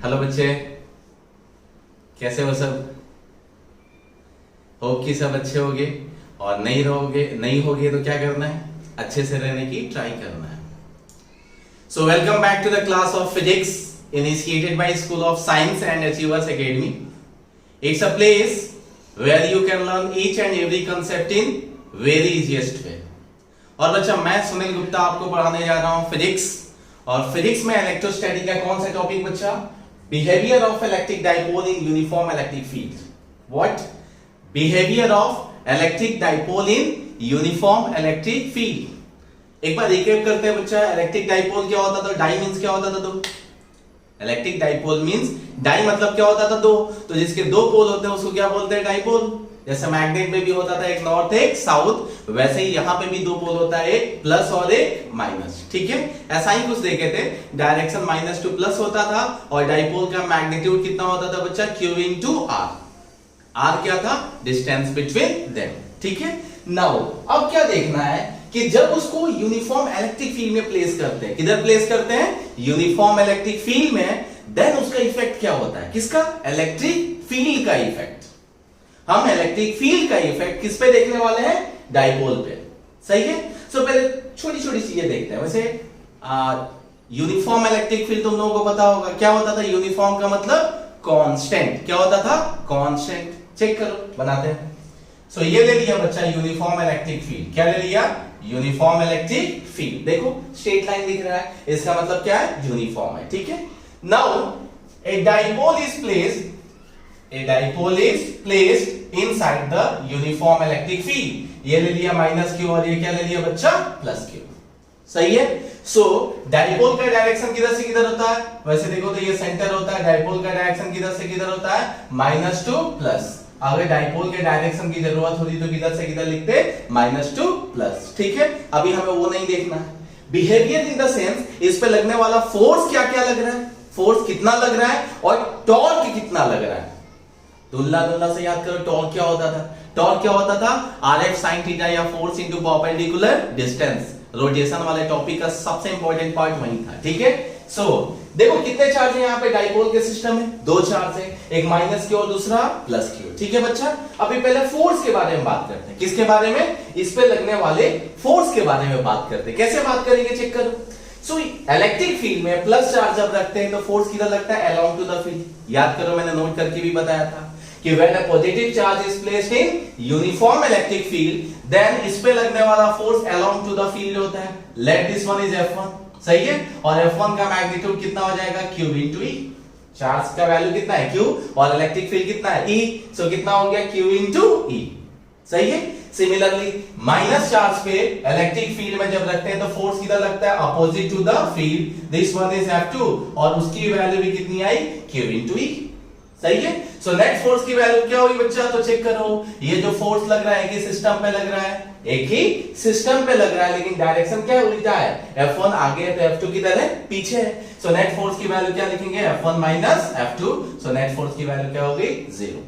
Hello बच्चे, कैसे हो सब? होप कि सब अच्छे होगे और नहीं होगे तो क्या करना है, अच्छे से रहने की ट्राई करना है। So welcome back to the class of physics initiated by school of science and achievers academy. It's a place where you can learn each and every concept in very easiest way. और बच्चा, मैं सुनील गुप्ता आपको पढ़ाने जा रहा हूं physics, और physics में इलेक्ट्रोस्टैटिक का कौन सा टॉपिक बच्चा? Behaviour of electric dipole in uniform electric field. What? Behaviour of electric dipole in uniform electric field. एक बार रिकैप करते हैं बच्चा, इलेक्ट्रिक डाइपोल क्या होता था? डाई मींस क्या होता था? दो। इलेक्ट्रिक डाइपोल मींस डाई मतलब क्या होता था? दो। तो जिसके दो पोल होते हैं उसको क्या बोलते हैं? डाइपोल। जैसे मैग्नेट में भी होता था एक नॉर्थ एक साउथ, वैसे ही यहां पे भी दो पोल होता है, एक प्लस और एक माइनस। ठीक है, ऐसा ही कुछ देखे थे। डायरेक्शन माइनस टू प्लस होता था और डाइपोल का मैग्नीट्यूड कितना होता था बच्चा? Q into R। R क्या था? Distance between them. ठीक है, नाउ अब क्या देखना है कि जब उसको यूनिफॉर्म इलेक्ट्रिक फील्ड में प्लेस करते हैं, किधर प्लेस करते हैं? यूनिफॉर्म इलेक्ट्रिक फील्ड में, देन उसका इफेक्ट क्या होता है? किसका? इलेक्ट्रिक फील्ड का इफेक्ट। हम इलेक्ट्रिक फील्ड का इफेक्ट किस पे देखने वाले हैं? डाइपोल पे। सही है। सो पहले छोटी छोटी चीजें देखते हैं। वैसे यूनिफॉर्म इलेक्ट्रिक फील्ड तुम लोगों को पता होगा क्या होता था? यूनिफॉर्म का मतलब कांस्टेंट। क्या होता था? कांस्टेंट। चेक करो, बनाते हैं। सो ये ले लिया बच्चा यूनिफॉर्म इलेक्ट्रिक फील्ड। क्या ले लिया? Uniform electric field. देखो स्ट्रेट लाइन दिख रहा है, इसका मतलब क्या है? यूनिफॉर्म है। ठीक है, now a dipole is placed inside the uniform electric field. ये ले लिया माइनस क्यू और ये क्या ले लिया बच्चा? Plus Q. सही है। सो डाइपोल का डायरेक्शन किधर से किधर होता है? वैसे देखो तो ये सेंटर होता है। डाइपोल का डायरेक्शन किधर से किधर होता है? Minus two plus. अगर डाइपोल के डायरेक्शन की जरूरत होती तो किधर से किधर लिखते? Minus two plus. ठीक है, अभी हमें वो नहीं देखना है। बिहेवियर इन द सेंस, इस पे लगने वाला फोर्स क्या क्या लग रहा है, फोर्स कितना लग रहा है और टॉर्क कितना लग रहा है। दुल्ला से याद करो, टॉर्क क्या होता था? टॉर्क क्या होता था? RF sin थीटा या force into perpendicular distance. Rotation वाले टॉपिक का सबसे इंपॉर्टेंट पार्ट वही था। ठीक है, सो देखो कितने चार्ज है यहाँ पे डाइपोल के सिस्टम में? दो चार्ज है, एक माइनस क्यू और दूसरा प्लस क्यू। ठीक है बच्चा, अभी पहले फोर्स के बारे में बात करते हैं। किसके बारे में? इस पे लगने वाले फोर्स के बारे में बात करते हैं। कैसे बात करेंगे चेक करो। सो इलेक्ट्रिक फील्ड में प्लस चार्ज जब रखते हैं तो फोर्स किधर लगता है? Along to the field. याद करो, मैंने नोट करके भी बताया था कि when a positive charge is placed in uniform electric field, then इस पे लगने वाला force along to the field होता है। Let this one is F1। सही है, और F1 का मैग्नीट्यूड कितना हो जाएगा? Q into E। चार्ज का वैल्यू कितना है? Q, और इलेक्ट्रिक फील्ड कितना है? E। सो कितना हो गया? Q into E। सही है। सिमिलरली माइनस चार्ज पे इलेक्ट्रिक फील्ड में जब रखते हैं तो फोर्स किधर लगता है? Opposite to the field. This one is F2 और उसकी वैल्यू भी कितनी आई? Q into E। सही है। सो नेट फोर्स की वैल्यू क्या हुई बच्चा? तो चेक करो, ये जो फोर्स लग रहा है कि सिस्टम पे लग रहा है? एक ही सिस्टम पे लग रहा है, लेकिन डायरेक्शन क्या है? उल्टा है। F1 आगे है तो F2 किधर है? पीछे है। सो नेट फोर्स की वैल्यू क्या लिखेंगे? F1 minus F2। सो नेट फोर्स की वैल्यू क्या हो गई? 0।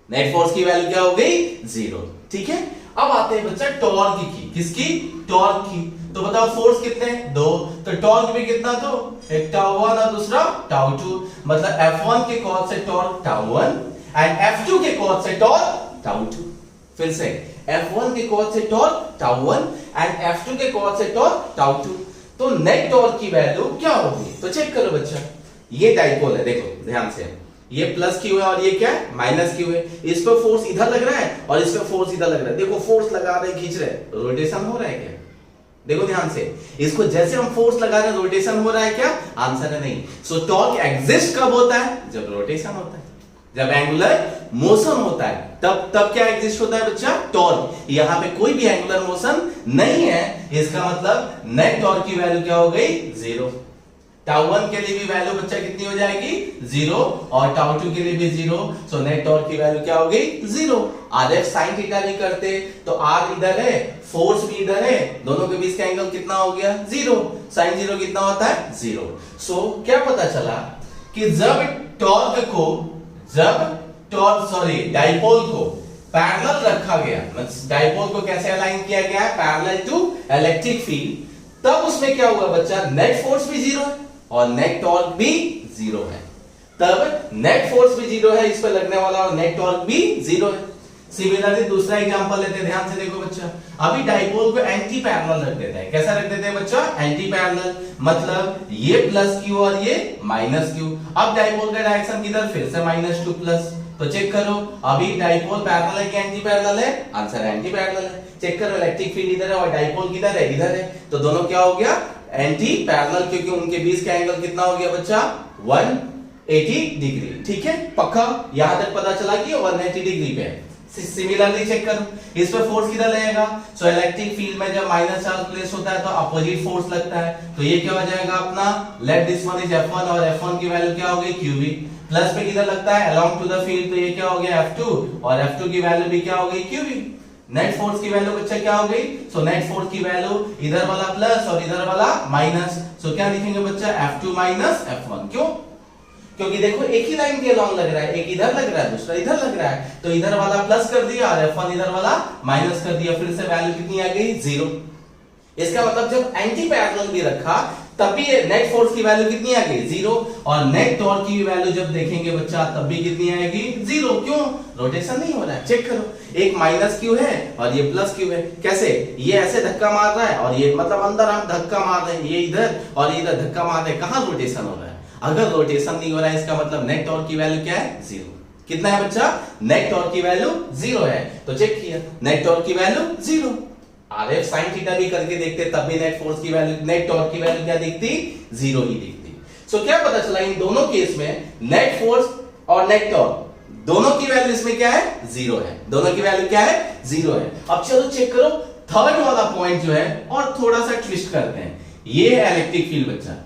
नेट फोर्स की वैल्यू क्या हो गई? 0। ठीक है, अब आते हैं बच्चा टॉर्क की। किसकी? टॉर्क की। तो बताओ फोर्स कितने? दो, तो टॉर्क भी कितना? तो एक टाउ 1 और दूसरा टाउ 2। मतलब F1 के कॉस से टॉर्क टाउ 1 एंड F2 के कॉस से टॉर्क टाउ 2। फिर से F1 के कॉस से टॉर्क टाउ 1 एंड F2 के कॉस से टॉर्क टाउ 2। तो नेट टॉर्क की वैल्यू क्या होगी? तो चेक करो बच्चा, ये डाइपोल है, देखो ध्यान से, ये प्लस क्यू है और ये क्या है? माइनस क्यू है। इस पे फोर्स इधर लग रहा है और इस पे फोर्स इधर लग रहा है। देखो फोर्स लगा रहे, खींच रहे, रोटेशन हो रहा है क्या? देखो ध्यान से, इसको जैसे हम फोर्स लगा रहे हैं रोटेशन हो रहा है क्या? आंसर है नहीं। सो टॉर्क एग्जिस्ट कब होता है? जब रोटेशन होता है, जब एंगुलर मोशन होता है, तब क्या एग्जिस्ट होता है बच्चा? टॉर्क। यहाँ पे कोई भी एंगुलर मोशन नहीं है, इसका मतलब नेट टॉर्क की वैल्यू क्या हो गई? 0। टाउ 1 के लिए भी वैल्यू बच्चा कितनी हो जाएगी? 0, और टाउ 2 के लिए भी 0। सो नेट टॉर्क की वैल्यू क्या हो गई? 0। RF sin थीटा भी करते तो R इधर है, फोर्स भी इधर है, दोनों के बीच का एंगल कितना हो गया? 0। sin 0 कितना होता है? 0। सो क्या पता चला कि जब डाइपोल को पैरेलल रखा गया, डाइपोल को कैसे अलाइन किया गया है? पैरेलल टू इलेक्ट्रिक फील्ड, तब उसमें क्या हुआ बच्चा? नेट फोर्स भी 0 है और नेट टॉर्क भी 0 है। तब नेट फोर्स भी जीरो है इस पर लगने वाला और नेट टॉर्क भी जीरो है। सिमिलरली दूसरा एग्जांपल लेते हैं, ध्यान से देखो बच्चा। अभी डाइपोल को एंटी पैरेलल रख देते हैं। कैसा रख देते हैं बच्चा? एंटी पैरेलल, मतलब ये प्लस क्यू और ये माइनस क्यू। अब डाइपोल का डायरेक्शन किधर? फिर से माइनस टू प्लस। तो चेक करो, अभी डाइपोल पैरेलल है कि एंटी पैरेलल है? आंसर एंटी पैरेलल है। चेक करो, इलेक्ट्रिक फील्ड इधर है और डाइपोल किधर है? इधर है। तो दोनों क्या हो गया? एंटी पैरेलल, क्योंकि उनके बीच का एंगल कितना हो गया बच्चा? 180 डिग्री। ठीक है, पक्का? यहां तक पता चला कि 180 डिग्री पे है। सिमिलरली चेक करो, इस पे फोर्स किधर लगेगा? सो इलेक्ट्रिक फील्ड में जब माइनस चार्ज प्लेस होता है तो अपोजिट फोर्स लगता है। तो ये क्या हो जाएगा अपना? Late this one is F1 और F1 की वैल्यू क्या हो गई? QV। प्लस पे किधर लगता है? अलोंग टू द फील्ड, तो ये क्या हो गया? F2 और F2 की वैल्यू भी क्या हो गई? QV। नेट फोर्स की वैल्यू बच्चा क्या हो गई? सो नेट फोर्स की वैल्यू इधर वाला प्लस और इधर वाला माइनस। सो क्या लिखेंगे बच्चा? F2 minus F1। क्यों? क्योंकि देखो एक ही लाइन के अलोंग लग रहा है, एक इधर लग रहा है दूसरा इधर लग रहा है, तो इधर वाला प्लस कर दिया और F1 इधर वाला माइनस कर दिया। फिर से वैल्यू कितनी आ गई? 0। इसका मतलब जब एंटी पैरेलल भी रखा तब भी नेट फोर्स की वैल्यू कितनी आ गई? 0। और नेट टॉर्क की वैल्यू जब देखेंगे बच्चा तब भी कितनी आएगी? 0। क्यों? रोटेशन नहीं हो रहा है। चेक करो, एक माइनस क्यू है और ये प्लस क्यू है। कैसे? ये ऐसे धक्का मार रहा है और ये मतलब अंदर हम धक्का मार रहे हैं, ये इधर और ये इधर धक्का मार रहे हैं। कहां रोटेशन हो रहा है? अगर रोटेशन नहीं हो रहा है इसका मतलब नेट टॉर्क की वैल्यू क्या है? 0। कितना है बच्चा? नेट टॉर्क की वैल्यू 0 है। तो चेक किया, नेट टॉर्क की वैल्यू 0। RF sin थीटा भी करके देखते तब भी नेट फोर्स की वैल्यू, नेट टॉर्क की वैल्यू क्या दिखती? 0 ही दिखती। सो क्या पता चला? इन दोनों केस में नेट फोर्स और नेट टॉर्क दोनों की वैल्यू इसमें क्या है? 0 है। दोनों की वैल्यू क्या है? 0 है। अब चलो चेक करो थर्ड वाला पॉइंट जो है और थोड़ा सा ट्विस्ट करते हैं। ये है इलेक्ट्रिक फील्ड बच्चा,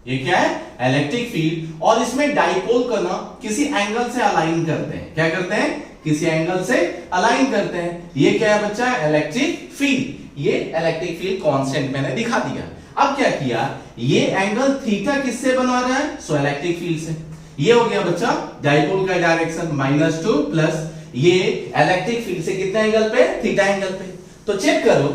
ये क्या है? Electric field. और इसमें डाइपोल को ना किसी एंगल से अलाइन करते हैं। क्या करते हैं? किसी एंगल से अलाइन करते हैं। ये क्या है बच्चा? Electric field. ये इलेक्ट्रिक फील्ड कांस्टेंट मैंने दिखा दिया। अब क्या किया? ये एंगल थीटा किससे बना रहा है? सो इलेक्ट्रिक फील्ड से। ये हो गया बच्चा डाइपोल का डायरेक्शन -2 प्लस ये इलेक्ट्रिक फील्ड से कितने एंगल पे? थीटा एंगल पे। तो चेक करो,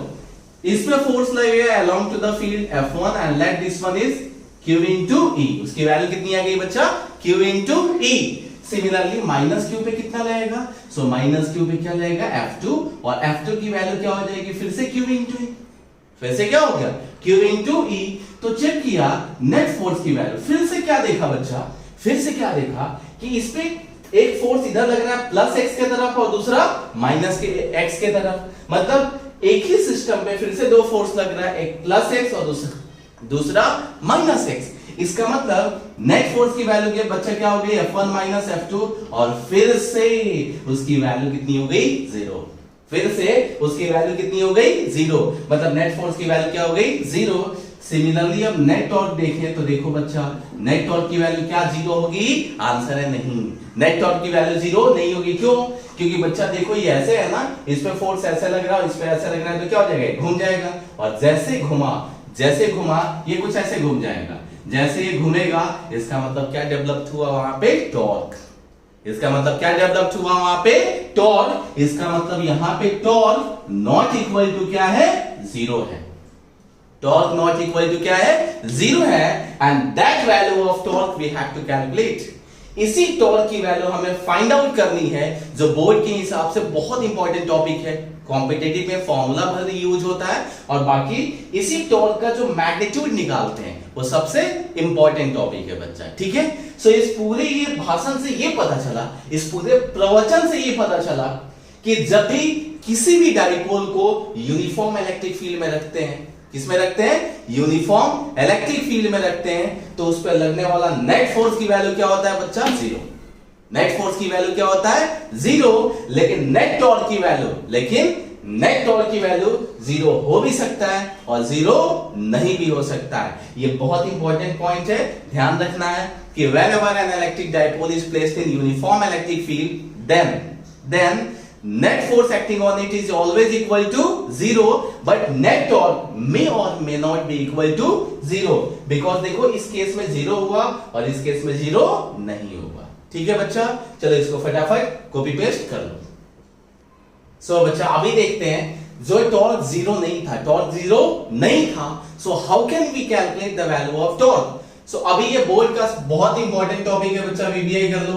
इसमें फोर्स लगेगा along to the field F1 and let this one is Q into E। उसकी वैल्यू कितनी आ गई बच्चा? Q into E। Similarly minus Q पे कितना लगेगा? सो माइनस क्यू पे क्या लगेगा? F2 और F2 की वैल्यू क्या हो जाएगी? फिर से Q into E। फिर से क्या हो गया? Q into E। तो चेक किया नेट फोर्स की वैल्यू, फिर से क्या देखा बच्चा? फिर से क्या देखा कि इस पे एक फोर्स इधर लग रहा है प्लस x के तरफ और दूसरा माइनस के x के तरफ। मतलब एक ही सिस्टम पे फिर से दो फोर्स लग रहा है, एक प्लस x और दूसरा माइनस x। इसका मतलब नेट फोर्स की वैल्यू के बच्चा क्या हो गई? F1 माइनस F2 और फिर से उसकी वैल्यू कितनी हो गई? 0। फिर से उसकी वैल्यू कितनी हो गई? 0। मतलब नेट फोर्स की वैल्यू क्या हो गई? 0। सिमिलरली अब नेट टॉर्क देखें तो देखो बच्चा, नेट टॉर्क की वैल्यू क्या 0 होगी? आंसर है नहीं, नेट टॉर्क की वैल्यू 0 नहीं होगी। क्यों? क्योंकि बच्चा देखो ये ऐसे है ना, इस पे फोर्स ऐसे लग रहा है, इस पे ऐसे लग रहा है, तो क्या हो जाएगा? घूम जाएगा। और जैसे घुमा ये कुछ ऐसे घूम जाएगा। जैसे ये घूमेगा इसका मतलब क्या डेवलप हुआ वहां पे? टॉर्क। इसका मतलब क्या डेवलप हुआ वहां पे? टॉर्क। इसका मतलब यहां पे टॉर्क नॉट इक्वल टू क्या है? 0 है। टॉर्क नॉट इक्वल टू क्या है? 0 है। And that value of torque we have to calculate. इसी टॉर्क की वैल्यू हमें फाइंड आउट करनी है, जो बोर्ड के हिसाब से बहुत इंपॉर्टेंट टॉपिक है। कॉम्पिटिटिव में फॉर्मूला भर यूज होता है और बाकी इसी टॉर्क का जो मैग्नीट्यूड निकालते हैं वो सबसे इंपॉर्टेंट टॉपिक है बच्चा। ठीक है? सो इस पूरे ये भाषण से ये पता चला, इस पूरे प्रवचन से ये पता चला कि जब भी किसी भी डाइपोल को यूनिफॉर्म इलेक्ट्रिक फील्ड में रखते हैं, किसमें रखते हैं? यूनिफॉर्म इलेक्ट्रिक फील्ड में रखते हैं, तो उस पर लगने वाला नेट फोर्स की वैल्यू क्या होता है बच्चा? 0। नेट फोर्स की वैल्यू क्या होता है? 0। लेकिन नेट टॉर्क की वैल्यू 0 हो भी सकता है और 0 नहीं भी हो सकता है। ये बहुत इंपॉर्टेंट पॉइंट है, ध्यान रखना है कि whenever an electric dipole is placed in uniform electric field, then net force acting on it is always equal to 0, but net torque may or may not be equal to 0, because देखो इस case में 0 हुआ और इस case में 0 नहीं हुआ। ठीक है बच्चा, चलो इसको फटाफट कॉपी पेस्ट कर लो। सो बच्चा अभी देखते हैं, जो टॉर्क 0 नहीं था, so how can we calculate the value of torque? So अभी ये बोर्ड का बहुत इंपॉर्टेंट टॉपिक है बच्चा, वीबीआई कर लो।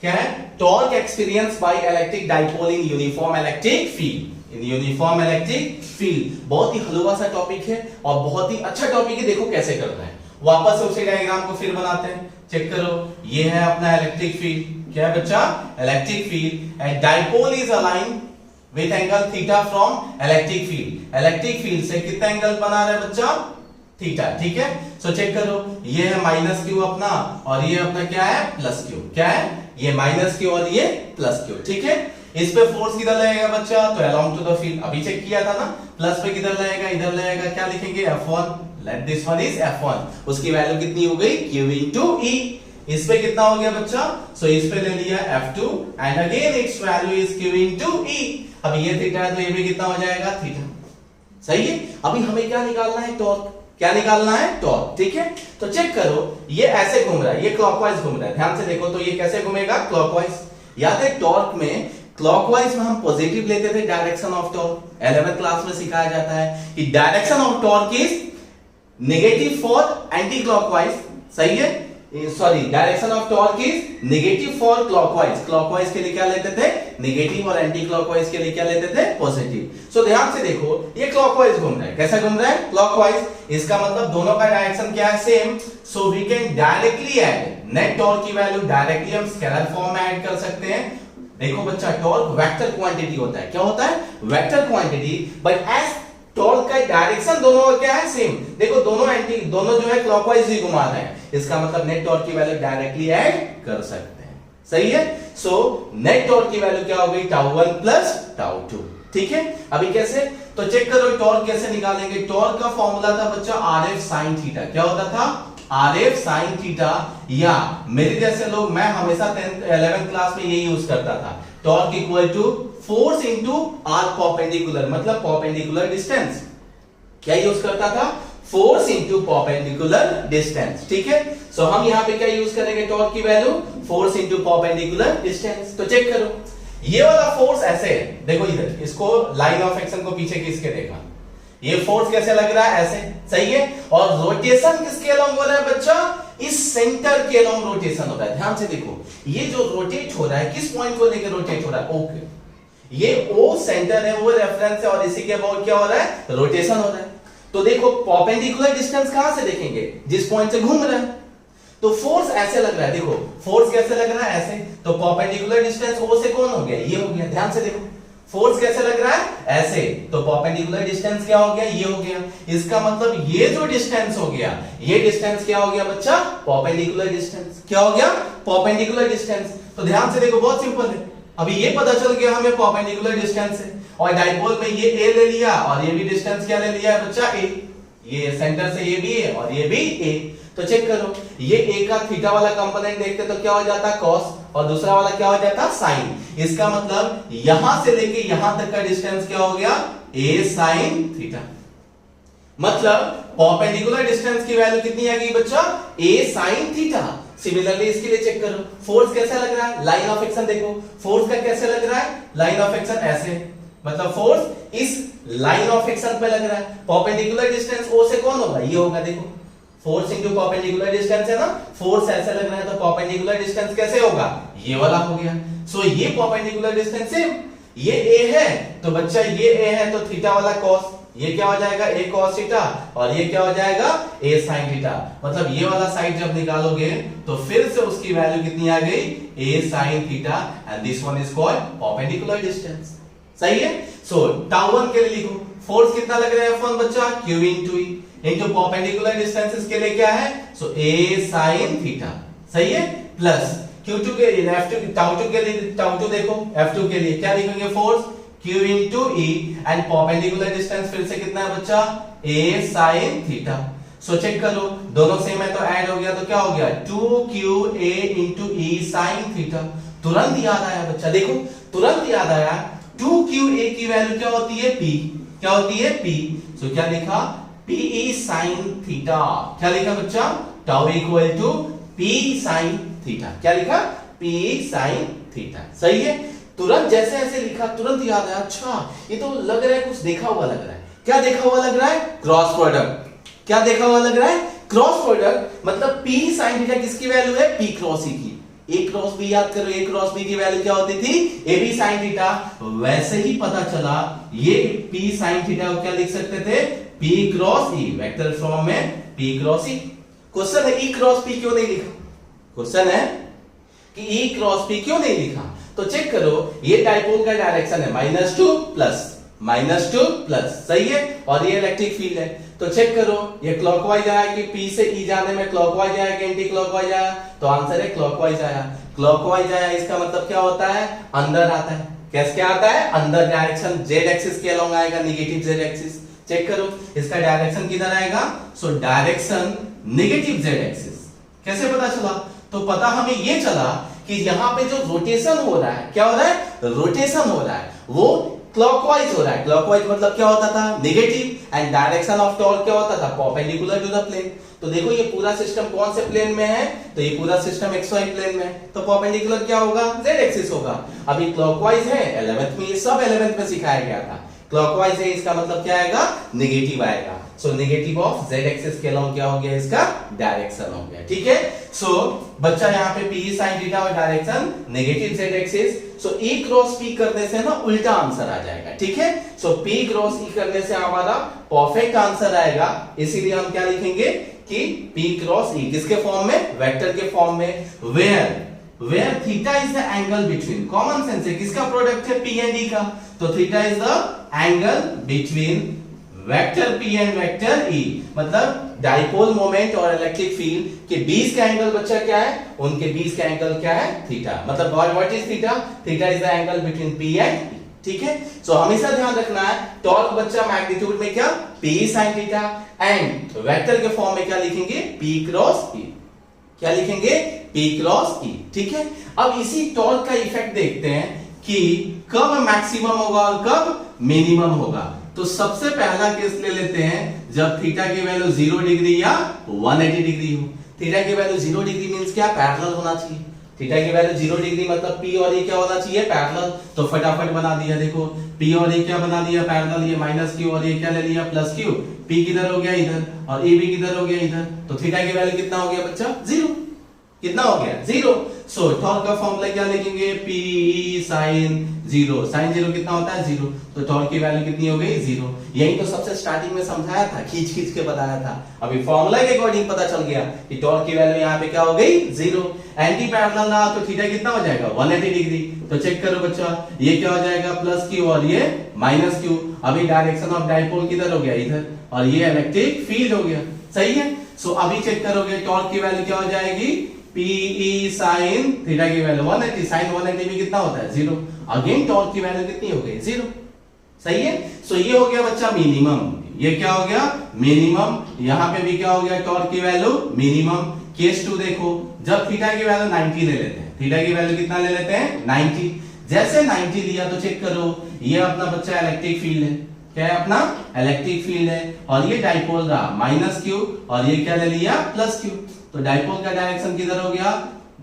क्या है? Torque experience by electric dipole in uniform electric field. In uniform electric field बहुत ही हलवा सा टॉपिक है और बहुत ही अच्छा टॉपिक है। देखो कैसे करना है, वापस से उसी डायग्राम को फिर बनाते हैं। चेक करो, ये है अपना इलेक्ट्रिक फील्ड। क्या है बच्चा? Electric field and dipole is align with angle theta from electric field. Electric field से कितना एंगल बना रहा है बच्चा? थीटा। ठीक है, सो चेक करो, ये है माइनस क्यू अपना और ये अपना क्या है? Plus Q. क्या है? ये माइनस क्यू और ये प्लस क्यू। ठीक है, इस पे फोर्स किधर लगेगा बच्चा? तो अलोंग टू द फील्ड, अभी चेक किया था ना। प्लस पे किधर लगेगा? इधर लगेगा। क्या लिखेंगे? F1। Late this one is F1। उसकी वैल्यू कितनी हो गई? Q into E। इस पे कितना हो गया बच्चा? सो इस पे ले लिया F2 and again it's value is Q into E। अब ये थीटा है तो ये भी कितना हो जाएगा? थीटा। सही है, अभी हमें क्या निकालना है? टॉर्क। क्या निकालना है? टॉर्क। ठीक है, तो चेक करो, ये ऐसे घूम रहा है, ये क्लॉकवाइज घूम रहा है। ध्यान से देखो तो ये कैसे घूमेगा? क्लॉकवाइज। याद है टॉर्क में क्लॉकवाइज में हम पॉजिटिव लेते थे direction of torque. 11th class में सिखाया जाता है कि direction of torque is negative for anti clockwise. सही है, sorry, direction of torque is negative for clockwise. Clockwise के लिए क्या लेते थे? नेगेटिव, और एंटी क्लॉकवाइज के लिए क्या लेते थे? पॉजिटिव। सो ध्यान से देखो, ये क्लॉकवाइज घूम रहा है। कैसा घूम रहा है? क्लॉकवाइज। इसका मतलब दोनों का डायरेक्शन क्या है? Same. So we can directly add net torque की वैल्यू डायरेक्टली हम स्केलर फॉर्म में ऐड कर सकते हैं। देखो बच्चा, टॉर्क वेक्टर क्वांटिटी होता है। क्या होता है? Vector quantity. But as torque का डायरेक्शन दोनों का क्या है? सेम। देखो दोनों जो है क्लॉकवाइज ही घुमा रहे हैं, इसका मतलब नेट टॉर्क की वैल्यू डायरेक्टली ऐड कर सकते हैं। सही है, सो नेट टॉर्क की वैल्यू क्या हो गई? τ1 प्लस τ2। ठीक है, अभी कैसे? तो चेक करो टॉर्क कैसे निकालेंगे। टॉर्क का फॉर्मूला था बच्चा Rf sin थीटा। क्या होता था? Rf sin theta. या मेरे जैसे लोग, मैं हमेशा 11th क्लास में यही यूज करता था। Torque equal to force into r perpendicular, मतलब परपेंडिकुलर डिस्टेंस। क्या यूज करता था? Force into perpendicular distance. ठीक है, सो हम यहां पे क्या यूज करेंगे? टॉर्क की value force into perpendicular distance. तो चेक करो, ये वाला फोर्स ऐसे है, देखो इधर, इसको लाइन ऑफ एक्शन को पीछे खींच के देखा, ये फोर्स कैसे लग रहा है? ऐसे। सही है, और रोटेशन किसके अलोंग हो रहा है बच्चा? इस सेंटर के अलोंग रोटेशन हो रहा है। ध्यान से देखो, ये जो रोटेट हो रहा है किस पॉइंट को लेकर रोटेट हो रहा है? ओके, ये O सेंटर है, वो रेफरेंस है, और इसी के अबाउट क्या हो रहा है? रोटेशन हो रहा है। तो देखो परपेंडिकुलर डिस्टेंस कहां से देखेंगे? जिस पॉइंट से घूम रहा है। तो फोर्स ऐसे लग रहा है, देखो फोर्स कैसे लग रहा है? ऐसे। तो परपेंडिकुलर डिस्टेंस O से कौन हो गया? ये हो गया। ध्यान से देखो, फोर्स कैसे लग रहा है? ऐसे। तो परपेंडिकुलर डिस्टेंस क्या हो गया? ये हो गया। इसका मतलब ये जो डिस्टेंस हो गया, ये डिस्टेंस क्या हो गया बच्चा? Perpendicular distance. क्या हो गया? Perpendicular distance. तो ध्यान से देखो, बहुत सिंपल है। अभी ये पता चल गया हमें परपेंडिकुलर डिस्टेंस है, और डाइपोल में ये A ले लिया, और ये भी डिस्टेंस क्या ले लिया है बच्चा? A। ये सेंटर से ये भी है और ये भी A। तो चेक करो, ये A का थीटा वाला कंपोनेंट देखते तो क्या हो जाता? कॉस, और दूसरा वाला क्या हो जाता? साइन। इसका मतलब यहां से लेके यहां तक का डिस्टेंस क्या हो गया? A sin theta. मतलब परपेंडिकुलर डिस्टेंस की वैल्यू कितनी आ गई बच्चा? A sin theta. सिमिलरली इसके लिए चेक करो, फोर्स कैसा लग रहा है? लाइन ऑफ एक्शन देखो, फोर्स का कैसे लग रहा है? लाइन ऑफ एक्शन ऐसे, मतलब फोर्स इस लाइन ऑफ एक्शन पे लग रहा है। परपेंडिकुलर डिस्टेंस O से कौन होगा? ये होगा। देखो फोर्स इनटू परपेंडिकुलर डिस्टेंस है ना, फोर्स ऐसे लग रहा है, तो परपेंडिकुलर डिस्टेंस कैसे होगा? ये वाला हो गया। सो ये परपेंडिकुलर डिस्टेंस है, ये A है, तो बच्चा ये A है, तो थीटा वाला कॉस, ये क्या हो जाएगा? A cos थीटा, और ये क्या हो जाएगा? A sin theta. मतलब ये वाला साइड जब निकालोगे तो फिर से उसकी वैल्यू कितनी आ गई? A sin theta, and this one is called perpendicular distance. सही है, सो τ1 के लिए लिखो, फोर्स कितना लग रहा है F1 बच्चा? Q into E into perpendicular distance इसके लिए क्या है? सो A sin थीटा। सही है, प्लस Q2 के लिए, F2 τ2 के लिए, τ2 देखो, F2 के लिए क्या लिखेंगे? Force Q into E, and perpendicular distance फिर से कितना है बच्चा? A sin theta. So check करो, दोनों सेम है तो ऐड हो गया, तो क्या हो गया? 2QA into E sin theta. तुरंत याद आया बच्चा, देखो तुरंत याद आया, 2QA की वैल्यू क्या होती है? P। क्या होती है? P। सो क्या लिखा? PE sin theta. क्या लिखा बच्चा? Tau equal to P sin theta. क्या लिखा? P sin theta. सही है, तुरंत जैसे ऐसे लिखा तुरंत याद आया, अच्छा ये तो लग रहा है कुछ देखा हुआ लग रहा है। क्या देखा हुआ लग रहा है? Cross product. क्या देखा हुआ लग रहा है? क्रॉस प्रोडक्ट मतलब P sin थीटा किसकी वैल्यू है? P क्रॉस E की। A क्रॉस B याद करो, A क्रॉस B की वैल्यू क्या होती थी? AB sin theta. वैसे ही पता चला ये P sin थीटा को क्या लिख सकते थे? P cross E, vector form में P क्रॉस E। क्वेश्चन है E क्रॉस P क्यों नहीं लिखा? क्वेश्चन है कि E क्रॉस P क्यों नहीं लिखा? तो चेक करो, ये डाइपोल का डायरेक्शन है -2 प्लस, सही है, और ये इलेक्ट्रिक फील्ड है। तो चेक करो, ये क्लॉकवाइज आया कि P से E जाने में क्लॉकवाइज आया कि एंटी क्लॉकवाइज आया? तो आंसर है क्लॉकवाइज आया। क्लॉकवाइज आया इसका मतलब क्या होता है? अंदर आता है। कैसे क्या आता है? अंदर डायरेक्शन z एक्सिस के अलोंग आएगा, नेगेटिव z एक्सिस। चेक करो इसका डायरेक्शन किधर आएगा? So direction negative z axis. कैसे पता चला? तो पता हमें ये चला कि यहां पे जो रोटेशन हो रहा है, क्या हो रहा है? रोटेशन हो रहा है, वो क्लॉकवाइज हो रहा है। क्लॉकवाइज मतलब क्या होता था? Negative. And direction of torque क्या होता था? Perpendicular to the plane. तो देखो ये पूरा सिस्टम कौन से प्लेन में है? तो ये पूरा सिस्टम xy प्लेन में है, तो परपेंडिकुलर क्या होगा? z एक्सिस होगा। अभी क्लॉकवाइज है, 11th में ये सब 11th में सिखाया गया था। क्लॉकवाइज है, इसका मतलब क्या आएगा? नेगेटिव आएगा। So negative of z axis के अलोंग क्या हो गया? इसका डायरेक्शन हो गया। ठीक है, सो बच्चा यहाँ पे P sin थीटा और डायरेक्शन नेगेटिव z एक्सिस। सो E क्रॉस P करने से ना उल्टा आंसर आ जाएगा। ठीक है, सो P क्रॉस E करने से हमारा परफेक्ट आंसर आएगा। इसीलिए हम क्या लिखेंगे कि P क्रॉस E किसके फॉर्म में? वेक्टर के फॉर्म में। Where theta is the angle between, common sense है, किसका प्रोडक्ट है? P एंड E का। तो theta is the angle between vector P and vector E, मतलब डाइपोल मोमेंट और इलेक्ट्रिक फील्ड के बीच का एंगल बच्चा क्या है? उनके बीच का एंगल क्या है? थीटा। मतलब what is theta? Theta is the angle between P and E। ठीक है, सो हमेशा ध्यान रखना है, टॉर्क बच्चा मैग्नीट्यूड में क्या? P sin theta, and vector के फॉर्म में क्या लिखेंगे? P cross E। क्या लिखेंगे? P cross E। ठीक है, अब इसी टॉर्क का इफेक्ट देखते हैं कि कब मैक्सिमम होगा और कब मिनिमम होगा। तो सबसे पहला केस ले लेते हैं जब थीटा की वैल्यू 0 डिग्री या 180 डिग्री हो। थीटा की वैल्यू 0 डिग्री मींस क्या? पैरेलल होना चाहिए। थीटा की वैल्यू 0 डिग्री मतलब P और E क्या होना चाहिए? पैरेलल। तो फटाफट बना दिया, देखो P और E क्या बना दिया? पैरेलल। ये -q और ये क्या ले लिया? +q। P किधर हो गया? इधर, और E भी किधर हो गया? इधर। तो थीटा की वैल्यू कितना हो गया बच्चा? 0। कितना हो गया? 0। सो टॉर्क का फॉर्मूला क्या लिखेंगे? P sin 0। sin 0 कितना होता है? 0। तो टॉर्क की वैल्यू कितनी हो गई? 0। यही तो सबसे स्टार्टिंग में समझाया था, खींच खींच के बताया था। अभी फॉर्मूला के अकॉर्डिंग पता चल गया कि टॉर्क की वैल्यू यहाँ पे क्या हो गई? 0। एंटी पैरेलल रहा तो थीटा कितना हो जाएगा? 180 डिग्री। तो चेक करो बच्चा, ये क्या हो जाएगा? +q और ये -q। अभी डायरेक्शन ऑफ डाइपोल किधर हो गया? इधर, और ये इलेक्ट्रिक फील्ड हो गया। सही है, सो अभी चेक करोगे टॉर्क की वैल्यू क्या हो जाएगी? PE sin थीटा की वैल्यू 180, sin 180 भी कितना होता है? 0। अगेन टॉर्क की वैल्यू कितनी हो गई? 0। सही है, सो ये हो गया बच्चा मिनिमम। ये क्या हो गया? मिनिमम। यहां पे भी क्या हो गया? टॉर्क की वैल्यू मिनिमम। केस 2 देखो, जब थीटा की वैल्यू 90 ले लेते हैं। थीटा की वैल्यू कितना ले लेते हैं? 90। जैसे 90 लिया तो चेक करो, ये अपना बच्चा इलेक्ट्रिक फील्ड है। क्या है? अपना इलेक्ट्रिक फील्ड है, और ये डाइपोल रहा -q, और ये क्या ले लिया? +q। तो डाइपोल का डायरेक्शन किधर हो गया?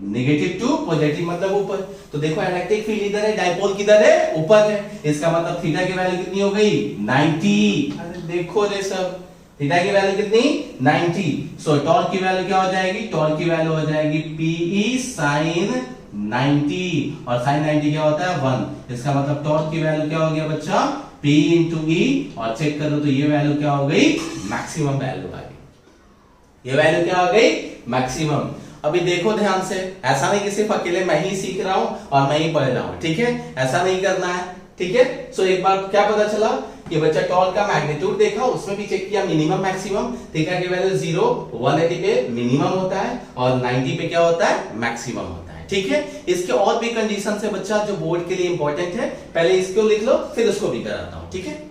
नेगेटिव टू पॉजिटिव, मतलब ऊपर। तो देखो इलेक्ट्रिक फील्ड इधर है, डाइपोल किधर है? ऊपर है। इसका मतलब थीटा की वैल्यू कितनी हो गई? 90। अरे देखो रे सब, थीटा की वैल्यू कितनी? 90। सो टॉर्क की वैल्यू क्या हो जाएगी? टॉर्क की वैल्यू हो जाएगी PE sin 90, और sin 90 क्या होता है? 1। इसका मतलब टॉर्क की वैल्यू क्या हो गया बच्चा? P into E, और चेक करो तो ये वैल्यू क्या हो गई? मैक्सिमम वैल्यू आ गई। ये वैल्यू क्या हो गई? मैक्सिमम। अभी देखो ध्यान से, ऐसा नहीं कि सिर्फ अकेले मैं ही सीख रहा हूं और मैं ही पढ़ रहा हूं। ठीक है, ऐसा नहीं करना है। ठीक है, सो एक बार क्या पता चला कि बच्चा टॉर्क का मैग्नीट्यूड देखा, उसमें भी चेक किया मिनिमम मैक्सिमम। थीटा की वैल्यू 0 180 पे मिनिमम होता है, और 90 पे क्या होता है? मैक्सिमम होता है। ठीक है, इसके और भी कंडीशन है बच्चा जो बोर्ड के लिए इंपॉर्टेंट है। पहले इसको लिख लो, फिर उसको भी कराता हूं। ठीक है,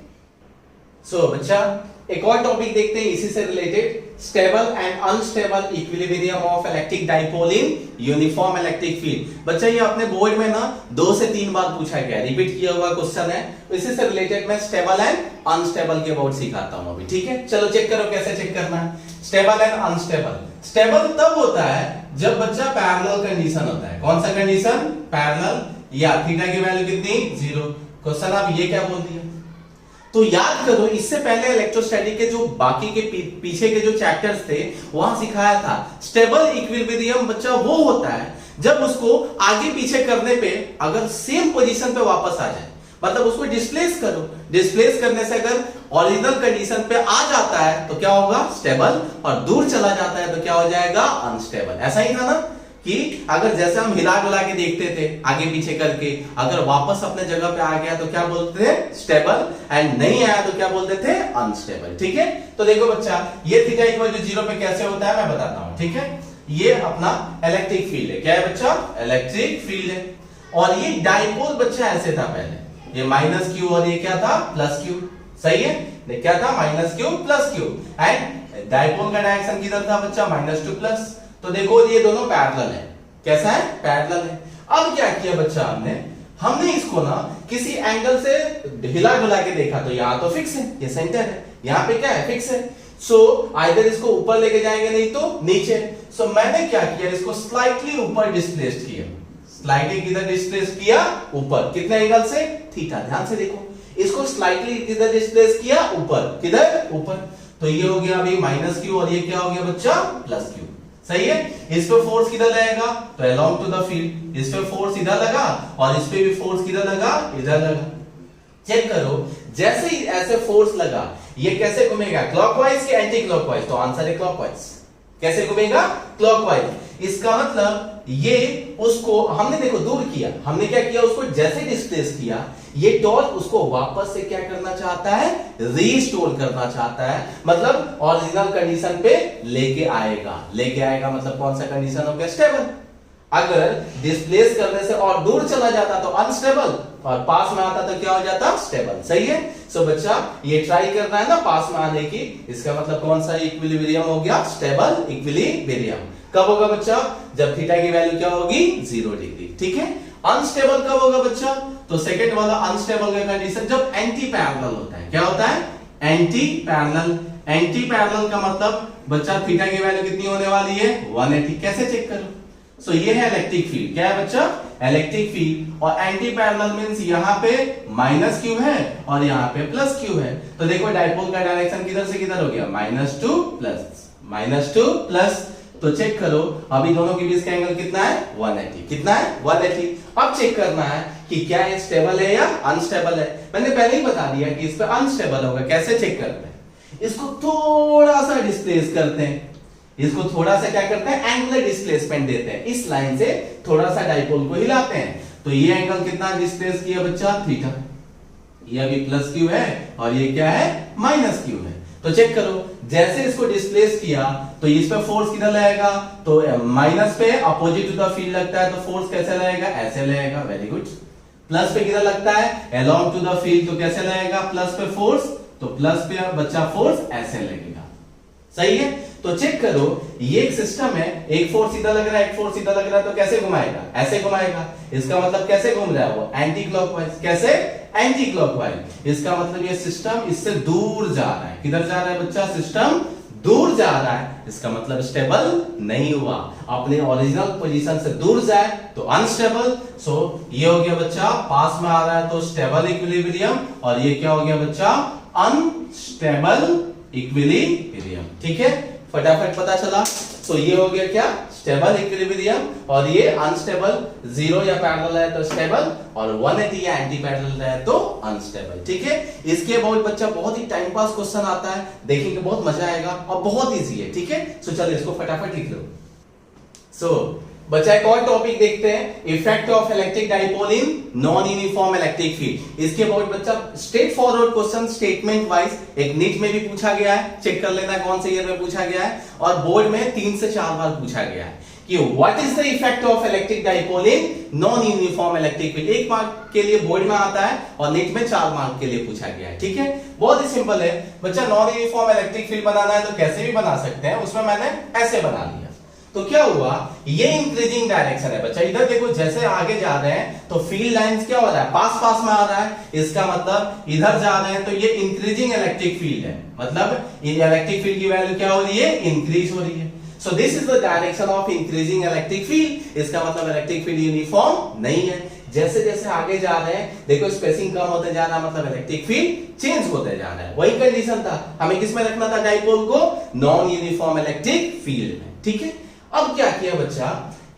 सो बच्चा एक और टॉपिक देखते हैं इसी से related, stable and unstable equilibrium of electric dipole in uniform electric field. बच्चा ये अपने बोर्ड में ना 2 से 3 बार पूछा गया, रिपीट किया हुआ क्वेश्चन है। इसी से रिलेटेड मैं स्टेबल एंड अनस्टेबल के अबाउट सिखाता हूं अभी। ठीक है, चलो चेक करो कैसे चेक करना है स्टेबल एंड अनस्टेबल। स्टेबल तब होता है जब बच्चा पैरेलल कंडीशन होता है। कौन सा कंडीशन? पैरेलल, या थीटा की वैल्यू कितनी? 0। क्वेश्चन आप ये क्या बोल दिया? तो याद करो, इससे पहले इलेक्ट्रोस्टैटिक के जो बाकी के पीछे के जो चैप्टर्स थे वहां सिखाया था स्टेबल इक्विलिब्रियम बच्चा वो होता है जब उसको आगे पीछे करने पे अगर सेम पोजीशन पे वापस आ जाए, मतलब उसको डिस्प्लेस करो, डिस्प्लेस करने से अगर ओरिजिनल कंडीशन पे आ जाता है तो क्या होगा, स्टेबल, और दूर चला जाता है तो क्या हो जाएगा, अनस्टेबल। ऐसा ही था ना कि अगर जैसे हम हिला डुला के देखते थे आगे पीछे करके, अगर वापस अपने जगह पे आ गया तो क्या बोलते थे, स्टेबल, एंड नहीं आया तो क्या बोलते थे, अनस्टेबल। ठीक है, तो देखो बच्चा ये थीटा इक्वल टू 0 पे कैसे होता है मैं बताता हूं। ठीक है, ये अपना इलेक्ट्रिक फील्ड है, क्या है बच्चा, इलेक्ट्रिक फील्ड है, और ये डाइपोल बच्चा ऐसे था पहले, ये माइनस क्यू और ये क्या था, प्लस क्यू। सही है, क्या था, minus Q plus Q, and dipole का डायरेक्शन किधर था बच्चा, माइनस टू प्लस। तो देखो ये दोनों पैरेलल है, कैसा है, पैरेलल है। अब क्या किया बच्चा, हमने इसको ना किसी एंगल से हिला डुला के देखा, तो यहां तो फिक्स है, ये सेंटर है, यहां पे क्या है, फिक्स है। सो आइदर इसको ऊपर लेके जाएंगे नहीं तो नीचे। सो मैंने क्या किया, इसको स्लाइटली ऊपर डिस्प्लेस्ड किया, स्लाइटली किधर डिस्प्लेस किया, ऊपर, कितने एंगल से, थीटा। ध्यान से देखो, इसको स्लाइटली किधर डिस्प्लेस किया, ऊपर, किधर, ऊपर। तो ये हो गया अभी माइनस क्यू, और ये क्या हो गया बच्चा, प्लस क्यू। सही है, इस पे फोर्स किधर लगेगा, तो अलोंग टू द फील्ड, इस पे फोर्स इधर लगा और इस पे भी फोर्स किधर लगा, इधर लगा। चेक करो, जैसे ही ऐसे फोर्स लगा, ये कैसे घूमेगा, क्लॉकवाइज कि एंटी क्लॉकवाइज, तो आंसर है क्लॉकवाइज। कैसे घूमेगा, क्लॉकवाइज। इसका मतलब ये उसको हमने देखो दूर किया, हमने क्या किया, उसको जैसे डिस्प्लेस किया, ये टॉर्क उसको वापस से क्या करना चाहता है, रीस्टोर करना चाहता है, मतलब ओरिजिनल कंडीशन पे लेके आएगा। लेके आएगा मतलब कौन सा कंडीशन हो गया, स्टेबल। अगर डिस्प्लेस करने से और दूर चला जाता तो अनस्टेबल, और पास में आता तो क्या हो जाता, स्टेबल। सही है, सो बच्चा ये ट्राई करना है ना पास में आने की, इसका मतलब कौन सा इक्विलिब्रियम हो गया, स्टेबल इक्विलिब्रियम। कब होगा बच्चा, जब थीटा की वैल्यू क्या होगी, 0 डिग्री। ठीक है, अनस्टेबल कब होगा बच्चा, तो सेकंड वाला अनस्टेबल का कंडीशन जब एंटी पैरेलल होता है। क्या होता है, एंटी पैरेलल। एंटी पैरेलल का मतलब बच्चा थीटा की वैल्यू कितनी होने वाली है, 180। कैसे चेक करो, सो ये है इलेक्ट्रिक फील्ड, क्या है बच्चा, इलेक्ट्रिक फील्ड, और एंटी पैरेलल मींस यहां पे माइनस क्यू है और यहां पे प्लस क्यू है। तो देखो डाइपोल का डायरेक्शन किधर से किधर हो गया, minus two plus, minus two plus. तो चेक करो, अभी दोनों के बीच का एंगल कितना है, 180। कितना है, 180। अब चेक करना है कि क्या ये स्टेबल है या अनस्टेबल है। मैंने पहले ही बता दिया कि इस पे अनस्टेबल होगा। कैसे चेक करते हैं, इसको थोड़ा सा डिस्प्लेस करते हैं, इसको थोड़ा सा क्या करते हैं, एंगुलर डिस्प्लेसमेंट देते हैं, इस लाइन से थोड़ा सा डाइपोल को हिलाते हैं। तो ये एंगल कितना डिस्प्लेस किया बच्चा, थीटा। ये अभी प्लस क्यू है और ये क्या है, माइनस क्यू है। तो चेक करो, जैसे इसको डिस्प्लेस किया तो इस पे फोर्स किधर लगेगा, तो माइनस पे अपोजिट टू द फील्ड लगता है, तो फोर्स कैसे लगेगा, ऐसे लगेगा। Very good. प्लस पे किधर लगता है, अलोंग टू द फील्ड, तो कैसे लगेगा, प्लस पे फोर्स, तो प्लस पे बच्चा फोर्स ऐसे लगेगा। सही है, तो चेक करो, ये एक सिस्टम है, एक फोर्स इधर लग रहा है, एक फोर्स इधर लग रहा है, तो कैसे घुमाएगा, ऐसे घुमाएगा। इसका मतलब कैसे घूम रहा है वो, एंटी क्लॉकवाइज। कैसे, एंटी क्लॉकवाइज। इसका मतलब ये सिस्टम इससे दूर जा रहा है। किधर जा रहा है बच्चा, सिस्टम दूर जा रहा है, इसका मतलब स्टेबल नहीं हुआ। अपने ओरिजिनल पोजीशन से दूर जाए तो अनस्टेबल। सो ये हो गया बच्चा, पास में आ रहा है तो स्टेबल इक्विलिब्रियम, और ये क्या हो गया बच्चा, अनस्टेबल इक्विलिब्रियम। ठीक है, फटाफट पता चला। तो ये हो गया क्या, स्टेबल इक्विलिब्रियम, और ये अनस्टेबल, 0 या पैरेलल है तो स्टेबल, और 180 या एंटी पैरेलल है तो अनस्टेबल। ठीक है, इसके बहुत बच्चा बहुत ही टाइम पास क्वेश्चन आता है, देखेंगे बहुत मजा आएगा और बहुत इजी है। ठीक है, सो चलिए इसको फटाफट लिख लो। सो बच्चा एक और टॉपिक देखते हैं, effect of electric dipole in non uniform electric field. इसके बहुत बच्चा straight forward question statement wise, एक नीट में भी पूछा गया है, चेक कर लेना कौन से ईयर में पूछा गया है, और बोर्ड में 3 से 4 बार पूछा गया है कि what is the effect of electric dipole in non uniform electric field. 1 mark के लिए बोर्ड में आता है और नीट में 4 मार्क के लिए पूछा गया है। ठीक है, बहुत ही सिंपल है बच्चा, नॉन यूनिफॉर्म इलेक्ट्रिक फील्ड बनाना है तो कैसे भी बना सकते हैं, उसमें मैंने ऐसे बना लिया। तो क्या हुआ, ये इंक्रीजिंग डायरेक्शन है बच्चा, इधर देखो जैसे आगे जा रहे हैं तो फील्ड लाइंस क्या हो रहा है, पास पास में आ रहा है, इसका मतलब इधर जा रहे हैं तो ये इंक्रीजिंग इलेक्ट्रिक फील्ड है, मतलब इलेक्ट्रिक फील्ड की वैल्यू क्या हो रही है, इंक्रीज हो रही है। So this is the direction of increasing electric field. इसका मतलब इलेक्ट्रिक फील्ड यूनिफॉर्म नहीं है। जैसे जैसे आगे जा रहे हैं देखो स्पेसिंग कम होते जा रहा है, मतलब इलेक्ट्रिक फील्ड चेंज होते जा रहा है। वही कंडीशन था, हमें किस में रखना था डाइपोल को, नॉन यूनिफॉर्म इलेक्ट्रिक फील्ड में, ठीक है। अब क्या किया बच्चा,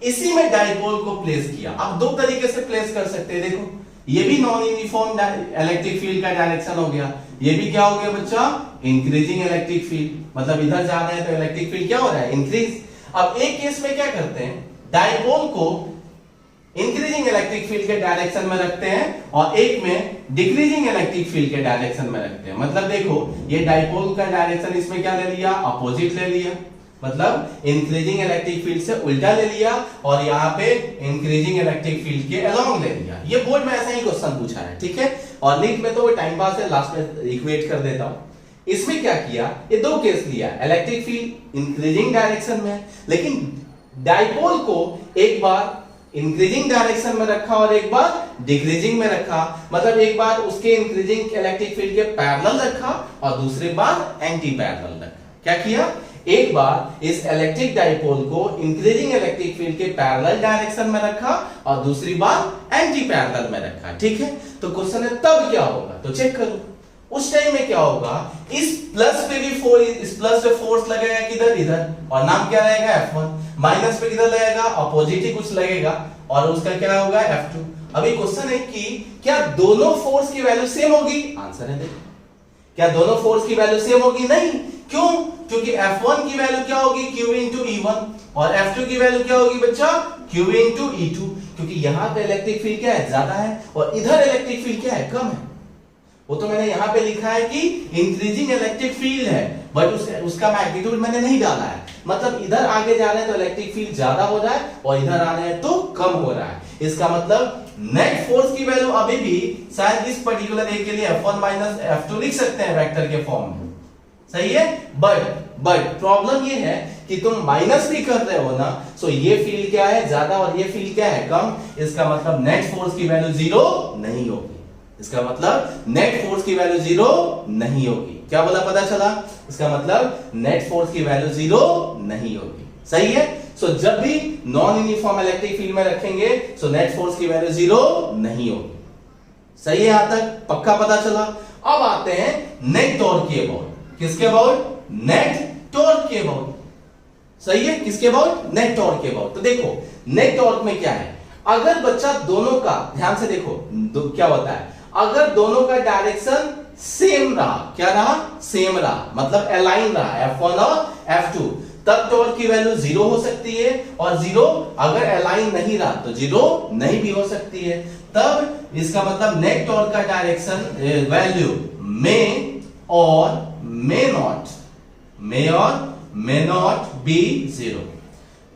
इसी में डाइपोल को प्लेस किया। अब दो तरीके से प्लेस कर सकते हैं, देखो ये भी नॉन यूनिफॉर्म इलेक्ट्रिक फील्ड का डायरेक्शन हो गया, ये भी क्या हो गया बच्चा, इंक्रीजिंग इलेक्ट्रिक फील्ड, मतलब इधर जा रहे हैं तो इलेक्ट्रिक फील्ड क्या हो रहा है, इंक्रीज। अब एक केस में क्या करते हैं, डाइपोल को इंक्रीजिंग इलेक्ट्रिक फील्ड के डायरेक्शन में रखते हैं और एक में डिक्रीजिंग इलेक्ट्रिक फील्ड के डायरेक्शन में रखते हैं। मतलब देखो ये डाइपोल का डायरेक्शन इसमें क्या ले लिया, अपोजिट ले लिया, मतलब इंक्रीजिंग इलेक्ट्रिक फील्ड से उल्टा ले लिया और यहाँ पे इंक्रीजिंग इलेक्ट्रिक फील्ड के अलोंग ले लिया। ये बोर्ड में ऐसा ही क्वेश्चन पूछा है, ठीक है। और नीट में तो वो टाइम पास है, लास्ट में इक्वेट कर देता हूं। इसमें क्या किया, ये दो केस लिया, इलेक्ट्रिक फील्ड इंक्रीजिंग डायरेक्शन में, लेकिन डाइपोल को एक बार इंक्रीजिंग डायरेक्शन में रखा और एक बार डिक्रीजिंग में रखा, मतलब एक बार उसके इंक्रीजिंग इलेक्ट्रिक फील्ड के पैरेलल रखा और दूसरी बार एंटी पैरेलल रखा। क्या किया, एक बार इस इलेक्ट्रिक डाइपोल को इंक्रीजिंग इलेक्ट्रिक फील्ड के पैरेलल डायरेक्शन में रखा और दूसरी बार एंटी पैरेलल में रखा, ठीक है। तो क्वेश्चन है तब क्या होगा, तो चेक करो उस टाइम में क्या होगा, इस प्लस पे भी इस प्लस पे फोर्स लगेगा किधर, इधर, और नाम क्या रहेगा F1, माइनस पे किधर लगेगा, अपोजिट ही कुछ लगेगा और उसका क्या होगा F2। अभी क्वेश्चन है कि क्या दोनों फोर्स की वैल्यू सेम होगी, आंसर है देखो, क्या दोनों फोर्स की वैल्यू सेम होगी, नहीं, क्यों, क्योंकि F1 की वैल्यू क्या होगी Q into E1 और F2 की वैल्यू क्या होगी बच्चा Q into E2, क्योंकि यहां पे इलेक्ट्रिक फील्ड क्या है, ज्यादा है और इधर इलेक्ट्रिक फील्ड क्या है, कम है। वो तो मैंने यहां पे लिखा है कि इंक्रीजिंग इलेक्ट्रिक फील्ड है, बट उसका मैग्नीट्यूड मैंने नहीं डाला है, मतलब इधर आगे जा रहे हैं तो इलेक्ट्रिक फील्ड ज्यादा हो रहा है और इधर आ रहे हैं तो कम हो रहा है। इसका मतलब नेट फोर्स की वैल्यू अभी भी शायद इस पर्टिकुलर ए के लिए F1 माइनस F2 लिख सकते हैं वेक्टर के फॉर्म में, सही है। बट प्रॉब्लम ये है कि तुम माइनस भी कर रहे हो ना, सो ये फील्ड क्या है, ज्यादा और ये फील्ड क्या है, कम। इसका मतलब नेट फोर्स की वैल्यू जीरो नहीं होगी, इसका मतलब नेट फोर्स की वैल्यू जीरो नहीं होगी। क्या बोला, पता चला, इसका मतलब नेट फोर्स की वैल्यू जीरो नहीं होगी, सही है। सो जब भी नॉन यूनिफॉर्म इलेक्ट्रिक फील्ड में रखेंगे सो नेट फोर्स की वैल्यू जीरो नहीं होगी, सही है, यहां तक पक्का पता चला। अब आते हैं नेट टॉर्क के अबाउट, किसके अबाउट, नेट टॉर्क के अबाउट, सही है, किसके अबाउट, नेट टॉर्क के अबाउट। तो देखो नेट टॉर्क में क्या है, अगर बच्चा दोनों का ध्यान से देखो क्या होता है, अगर दोनों का डायरेक्शन सेम रहा, क्या रहा, सेम रहा, मतलब अलाइन रहा F1 और F2, तब टॉर्क की वैल्यू जीरो हो सकती है, और जीरो अगर अलाइन नहीं रहा तो जीरो नहीं भी हो सकती है। तब इसका मतलब नेट टॉर्क का डायरेक्शन वैल्यू में और मे नॉट बी जीरो।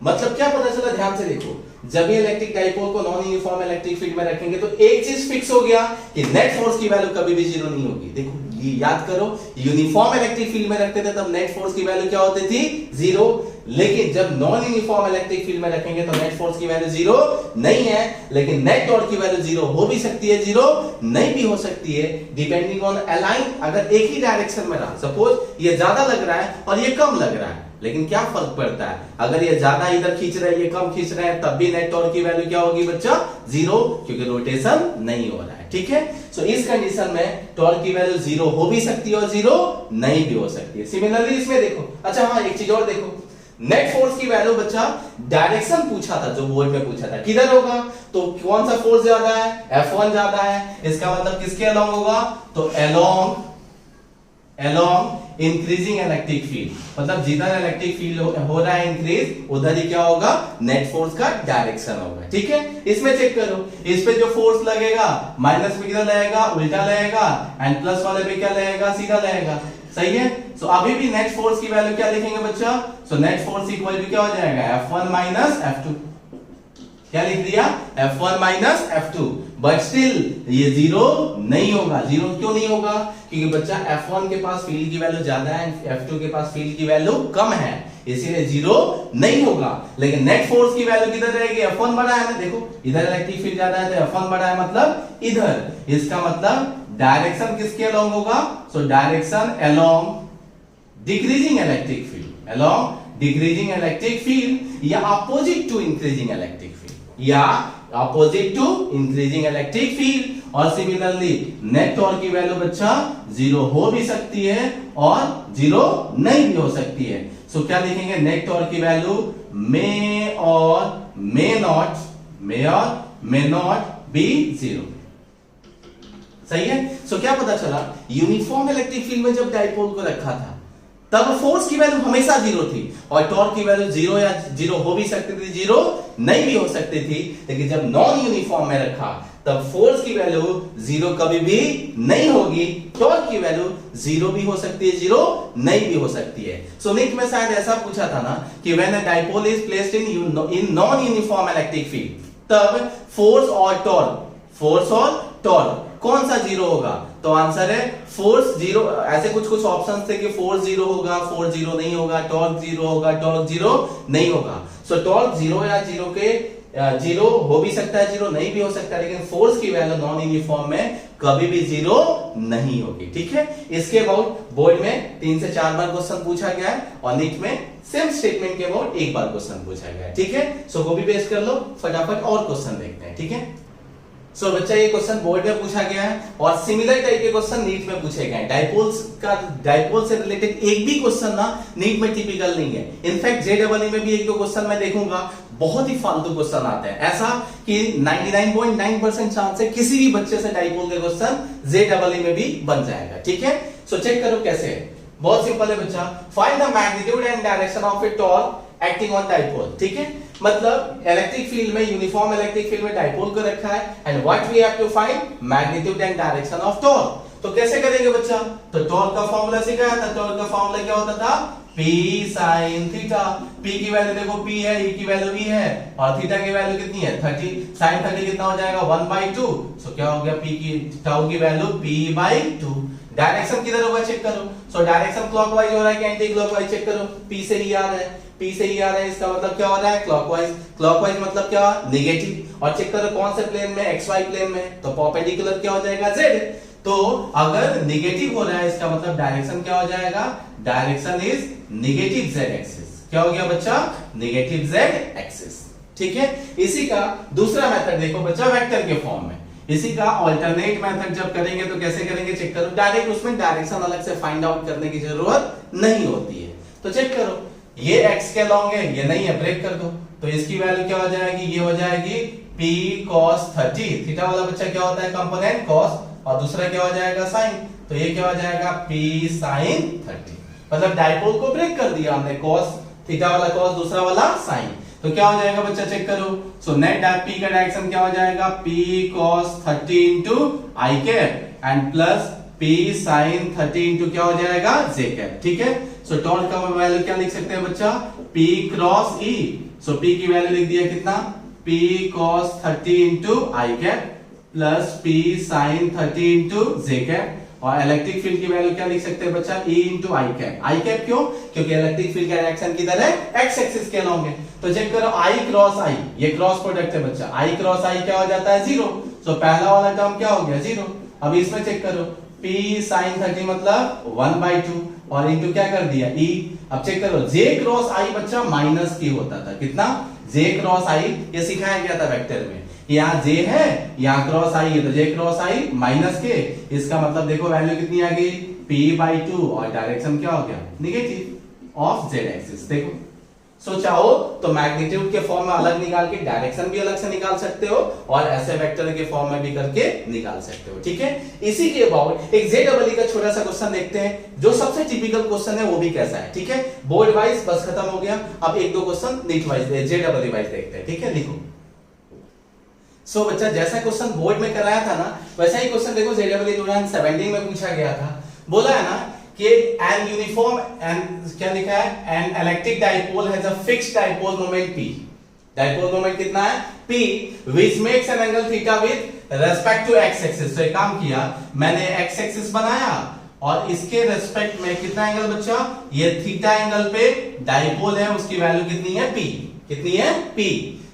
मतलब क्या पता चला, ध्यान से देखो, जब ये इलेक्ट्रिक डाइपोल को नॉन यूनिफॉर्म इलेक्ट्रिक फील्ड में रखेंगे तो एक चीज फिक्स हो गया कि नेट फोर्स की वैल्यू कभी भी जीरो नहीं होगी। देखो ये याद करो, यूनिफॉर्म इलेक्ट्रिक फील्ड में रखते थे तब नेट फोर्स की वैल्यू क्या होती थी, जीरो, लेकिन जब नॉन यूनिफॉर्म इलेक्ट्रिक फील्ड में रखेंगे तो नेट फोर्स की वैल्यू जीरो नहीं है, लेकिन नेट टॉर्क की वैल्यू जीरो हो भी सकती है, जीरो नहीं भी हो सकती है, डिपेंडिंग ऑन अलाइन। अगर एक ही डायरेक्शन में रहा, सपोज ये ज्यादा लग रहा है और ये कम लग रहा है, लेकिन क्या फर्क पड़ता है, अगर ये ज्यादा इधर खींच रहा है ये कम खींच रहा है, तब भी नेट टॉर्क की वैल्यू क्या होगी बच्चा, जीरो, क्योंकि रोटेशन नहीं हो रहा है, ठीक है। सो इस कंडीशन में टॉर्क की वैल्यू जीरो हो भी सकती है और जीरो नहीं भी हो सकती है। सिमिलरली इसमें देखो, अच्छा हाँ एक चीज और देखो, नेट फोर्स की वैल्यू बच्चा डायरेक्शन पूछा था, जो बोर्ड में पूछा था, किधर होगा, तो कौन सा फोर्स ज्यादा है, F1 ज्यादा है, इसका मतलब किसके अलोंग होगा, तो अलोंग इंक्रीजिंग इलेक्ट्रिक फील्ड, मतलब जिधर इलेक्ट्रिक फील्ड हो रहा है इंक्रीज, उधर ही क्या होगा, नेट फोर्स का डायरेक्शन होगा, ठीक है। इसमें चेक करो, इस पे जो फोर्स लगेगा माइनस पे किधर लगेगा, उल्टा लगेगा, एंड प्लस वाले पे क्या लगेगा, सीधा लगेगा, सही है। सो अभी भी नेट फोर्स की वैल्यू क्या लिखेंगे बच्चा, so net force equal to क्या हो जाएगा, F1 माइनस F2, क्या लिख दिया, F1 minus F2, but still ये जीरो नहीं होगा। जीरो क्यों नहीं होगा, क्योंकि बच्चा F1 के पास फील्ड की वैल्यू ज्यादा है, F2 के पास फील्ड की वैल्यू कम है, इसीलिए जीरो नहीं होगा। लेकिन नेट फोर्स की वैल्यू किधर रहेगी, F1 बड़ा है ना, देखो इधर इलेक्ट्रिक फील्ड ज्यादा है तो F1 बड़ा है, मतलब इधर, इसका मतलब डायरेक्शन किसके अलोंग होगा, so direction along decreasing electric field, along decreasing electric field या opposite to increasing electric field, या opposite to increasing electric field. और सिमिलरली नेट टॉर्क की वैल्यू बच्चा 0 हो भी सकती है और 0 नहीं भी हो सकती है। सो क्या लिखेंगे, नेट टॉर्क की वैल्यू मे और मे नॉट बी 0। सही है। सो क्या पता चला, यूनिफॉर्म इलेक्ट्रिक फील्ड में जब डाइपोल को रखा था तब फोर्स की वैल्यू हमेशा 0 थी और टॉर्क की वैल्यू 0 या 0 हो भी सकती थी, 0 नहीं भी हो सकती थी। लेकिन जब नॉन यूनिफॉर्म में रखा तब फोर्स की वैल्यू 0 कभी भी नहीं होगी, टॉर्क की वैल्यू 0 भी हो सकती है, 0 नहीं भी हो सकती है। सो नीट में शायद ऐसा पूछा था ना कि when a dipole is placed in non uniform electric field तब फोर्स और टॉर्क कौन सा 0 होगा? तो आंसर है फोर्स 0। ऐसे कुछ ऑप्शंस थे कि फोर्स 0 होगा, फोर्स 0 नहीं होगा, टॉर्क 0 होगा, टॉर्क 0 नहीं होगा। सो टॉर्क 0 या 0 के 0 हो भी सकता है, 0 नहीं भी हो सकता है, लेकिन फोर्स की वैल्यू नॉन यूनिफॉर्म में कभी भी 0 नहीं होगी। ठीक है। इसके अबाउट बोर्ड में 3 से 4 बार क्वेश्चन पूछा गया है और नीट में सेम स्टेटमेंट के अबाउट 1 बार क्वेश्चन पूछा गया है। ठीक है। सो कॉपी पेस्ट कर लो, फटाफट और क्वेश्चन देखते हैं। ठीक है। सो बच्चा ये क्वेश्चन बोर्ड में पूछा गया है और सिमिलर टाइप के क्वेश्चन नीट में पूछे गए हैं। डाइपोल से रिलेटेड एक भी क्वेश्चन ना नीट में टिपिकल नहीं है। इनफैक्ट जेईई में भी एक दो क्वेश्चन मैं देखूंगा बहुत ही फालतू क्वेश्चन आते हैं, ऐसा कि 99.9% चांस है किसी भी बच्चे से डाइपोल के क्वेश्चन जेईई में भी बन जाएगा। ठीक है। सो चेक करो कैसे है, बहुत सिंपल है बच्चा। Find the magnitude and direction of a torque acting on dipole. ठीक है। मतलब इलेक्ट्रिक फील्ड में, यूनिफॉर्म इलेक्ट्रिक फील्ड में डाइपोल को रखा है and what we have to find magnitude and direction of torque. तो कैसे करेंगे बच्चा? तो टॉर्क का फार्मूला सिखाया था। टॉर्क का फार्मूला क्या होता था? P sin theta. P की वैल्यू देखो P है, E की वैल्यू E है और थीटा की वैल्यू कितनी है 30। sin 30 कितना हो जाएगा 1/2। सो क्या हो गया, P की टाउ की वैल्यू P/2। डायरेक्शन किधर होगा चेक करो। सो डायरेक्शन क्लॉकवाइज हो रहा है कि एंटी क्लॉकवाइज? चेक करो, P से E आ रहा है, P से E आ रहा है, इसका मतलब क्या हो रहा है क्लॉकवाइज। क्लॉकवाइज मतलब क्या? नेगेटिव। और चेक करो कौन से प्लेन में, XY प्लेन में, तो परपेंडिकुलर क्या हो जाएगा Z। तो अगर नेगेटिव हो रहा है इसका मतलब डायरेक्शन क्या हो जाएगा? Direction is negative Z axis. क्या हो गया बच्चा? Negative Z axis. ठीक है। इसी का दूसरा मेथड देखो बच्चा वेक्टर के फॉर्म में। इसी का अल्टरनेट मेथड जब करेंगे तो कैसे करेंगे चेक करो। डायरेक्ट उसमें डायरेक्शन अलग से फाइंड आउट करने की जरूरत नहीं होती है। तो चेक करो, ये x के लॉन्ग है, ये नहीं है, ब्रेक कर दो। तो इसकी वैल्यू क्या हो जाएगी? ये हो जाएगी P cos 30। थीटा वाला बच्चा क्या होता है कंपोनेंट cos और दूसरा क्या हो जाएगा sin। तो ये क्या हो जाएगा P sin 30। मतलब डाइपोल को ब्रेक कर दिया हमने, cos थीटा वाला cos, दूसरा वाला sin। तो क्या हो जाएगा बच्चा चेक करो। सो नेट P का डायरेक्शन क्या हो जाएगा? P cos 30 into I cap and plus P sin 30 into क्या हो जाएगा J cap। ठीक है। सो टॉर्क का वैल्यू क्या लिख सकते हैं बच्चा? P cross E। सो P की वैल्यू लिख दिया कितना? P cos 30 into I cap plus P sin 30 into J cap। और इलेक्ट्रिक फील्ड की वैल्यू क्या लिख सकते हैं बच्चा? E into I cap। I cap क्यों? क्योंकि इलेक्ट्रिक फील्ड का डायरेक्शन किधर है? x एक्सिस के अलोंग है। तो चेक करो I क्रॉस I, ये क्रॉस प्रोडक्ट है बच्चा। I क्रॉस I क्या हो जाता है? 0। सो पहला वाला टर्म क्या हो गया? 0। अब इसमें चेक करो, P sin 30 मतलब 1/2 और इनटू क्या कर दिया E। अब चेक करो J क्रॉस I बच्चा माइनस K होता था। कितना? J क्रॉस I ये सिखाया गया था वेक्टर में। यहाँ J है, यहाँ क्रॉस I है, तो J cross I minus K। इसका मतलब देखो वैल्यू कितनी आ गई? P/2 और डायरेक्शन क्या हो गया? Negative of Z axis. देखो सो चाहो तो मैग्नीट्यूड के फॉर्म में अलग निकाल के डायरेक्शन भी अलग से निकाल सकते हो और ऐसे वेक्टर के फॉर्म में भी करके निकाल सकते हो। ठीक है। इसी के अबाउट एक जेईई का छोटा सा क्वेश्चन देखते हैं जो सबसे टिपिकल क्वेश्चन है, वो भी कैसा है। ठीक है। बोर्ड वाइज बस खत्म हो गया, अब एक दो question NEET wise JEE wise देखते हैं। ठीक है। लिखो। सो बच्चा जैसा क्वेश्चन बोर्ड में कराया था ना वैसा ही क्वेश्चन देखो जेईई 2017 में पूछा गया था। बोला है ना कि एन यूनिफॉर्म एंड क्या लिखा है? An electric dipole has a fixed dipole moment P। Dipole moment कितना है? P which makes an angle theta with respect to x axis। तो एक काम किया मैंने x एक्सिस बनाया और इसके रेस्पेक्ट में कितना एंगल बच्चा? ये थीटा एंगल पे डाइपोल है, उसकी वैल्यू कितनी है? P। कितनी है? P।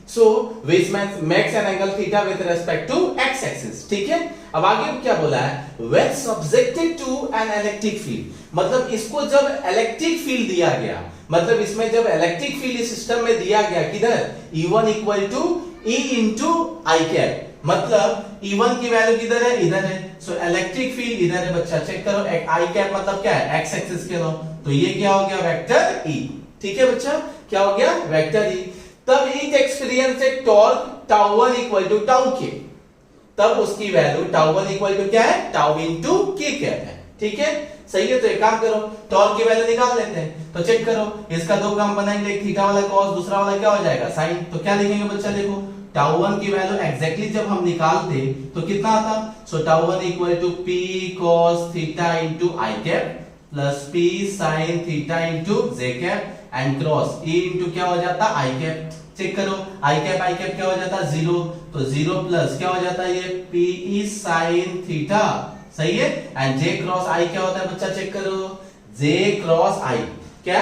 So which makes an angle theta with respect to x axis। ठीक है। अब आगे क्या बोला है? when subjected to an electric field। मतलब इसको जब इलेक्ट्रिक फील्ड दिया गया, मतलब इसमें जब इलेक्ट्रिक फील्ड सिस्टम में दिया गया किधर? E1 equal to E into i cap, मतलब E1 की वैल्यू किधर है, इधर है, सो इलेक्ट्रिक फील्ड इधर है बच्चा। चेक करो, आई कैप मतलब क्या है, एक्स एक्सिस के लो, तो ये क्या हो गया, वेक्टर E। ठीक है बच्चा, क्या हो गया, वेक्टर E। तब ईच एक्सपीरियंस से torque tau 1 equal to tau के, तब उसकी वैल्यू टाउ 1 इक्वल टू क्या है, टाउ इनटू के कैप है। ठीक है, सही है। तो एक काम करो, टॉर्क की वैल्यू निकाल लेते हैं। तो चेक करो, इसका दो काम बनाएंगे, एक थीटा वाला कॉस, दूसरा वाला क्या हो जाएगा, साइन। तो क्या लिखेंगे बच्चा, देखो टाउ 1 की वैल्यू एग्जैक्टली जब हम निकालते तो कितना आता, so tau 1 equal to P cos theta into i cap plus P sine theta into j cap and cross E into क्या हो जाता, आई कैप। चेक करो, आई कैप क्या हो जाता, 0, तो 0 प्लस क्या हो जाता है, ये पी ई साइन थीटा, सही है। एंड जे क्रॉस आई क्या होता है बच्चा, चेक करो, जे क्रॉस आई क्या,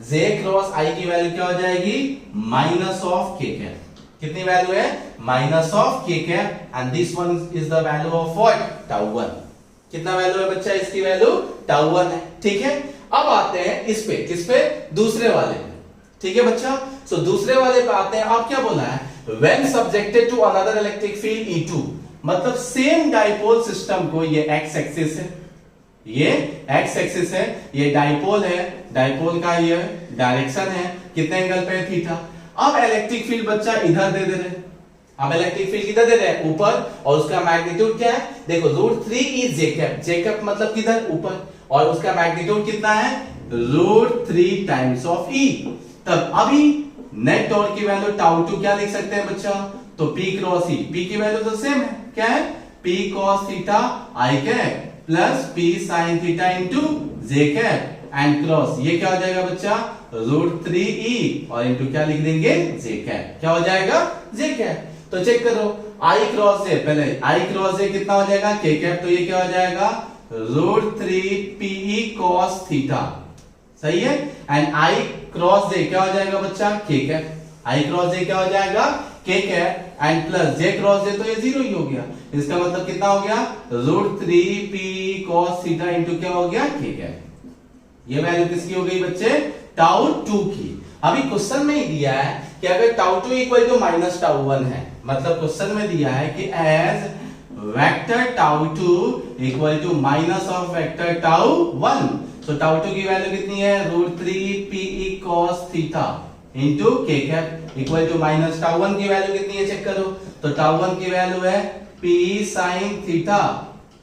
जे क्रॉस आई की वैल्यू क्या हो जाएगी, माइनस ऑफ के कैप। कितनी वैल्यू है, माइनस ऑफ के cap, and this one is the value of what, tau 1। कितना वैल्यू है बच्चा, इसकी वैल्यू टाउ 1 है। ठीक है, अब आते हैं इस पे, किस पे, दूसरे वाले पे। ठीक है बच्चा, सो दूसरे वाले पे आते हैं। अब क्या बोला है, when subjected to another electric field E2, मतलब सेम डाइपोल सिस्टम को, ये एक्स एक्सिस है, ये एक्स एक्सिस है, ये डाइपोल है, डाइपोल का ये डायरेक्शन है, कितने एंगल पे है, थीटा। अब इलेक्ट्रिक फील्ड बच्चा इधर दे रहे हैं, अब इलेक्ट्रिक फील्ड किधर दे रहे हैं, ऊपर, और उसका मैग्नीट्यूड क्या है, देखो √3 is J cap, J cap मतलब किधर, ऊपर, और उसका मैग्नीट्यूड कितना है, √3 टाइम्स ऑफ E। तब अभी नेट टॉर्क की वैल्यू टाउ 2 क्या लिख सकते हैं बच्चा, तो P क्रॉस E, P की वैल्यू तो सेम है, क्या है, P cos theta I cap plus P sin theta into j cap and cross, ये क्या हो जाएगा बच्चा, √3E और इनटू क्या लिख देंगे, जे कैप, क्या हो जाएगा, जे कैप। तो चेक करो, I क्रॉस जे, पहले I क्रॉस जे कितना हो जाएगा, K कैप, तो ये क्या हो जाएगा, √3PE cos थीटा, सही है। एंड I क्रॉस जे क्या हो जाएगा बच्चा, K कैप, I क्रॉस जे क्या हो जाएगा, K cap and plus J cross J, तो ये 0 ही हो गया। इसका मतलब कितना हो गया, √3PE cos थीटा इनटू क्या हो गया, K कैप। ये वैल्यू किसकी हो गई बच्चे, टाउ 2 की। अभी क्वेश्चन में ही दिया है कि अगर tau 2 equal to minus tau 1 है, मतलब क्वेश्चन में दिया है कि as vector tau 2 equal to minus of vector tau 1, तो टाउ 2 की वैल्यू कितनी है, √3PE cos theta into K cap equal to minus tau 1 की वैल्यू कितनी है, चेक करो, तो टाउ 1 की वैल्यू है P sin थीटा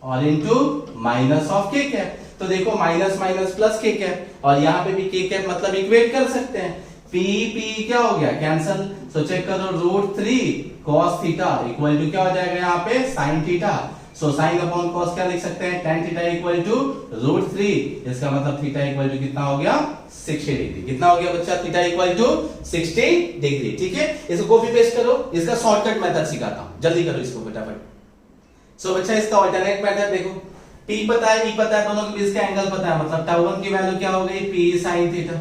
और into minus of K cap. तो देखो minus minus plus K cap, और यहाँ पे भी K कैप मतलब इक्वेट कर सकते हैं, P क्या हो गया, कैंसल। सो चेक करो, √3 cos थीटा इक्वल टू क्या हो जाएगा यहाँ पे, sin थीटा। सो sin अपॉन cos क्या लिख सकते हैं, tan थीटा इक्वल टू √3, इसका मतलब थीटा इक्वल टू कितना हो गया, 60 डिग्री। कितना हो गया बच्चा, थीटा इक्वल टू 60 डिग्री। ठीक है, इसको कॉपी पेस्ट करो, इसका शॉर्टकट मेथड सिखाता हूं, जल्दी करो इसको फटाफट। सो बच्चा इसका अल्टरनेट मेथड देखो, P पता है, E पता है, दोनों के बीच का एंगल पता है, मतलब टाउ 1 की वैल्यू क्या हो गई, P sin थीटा,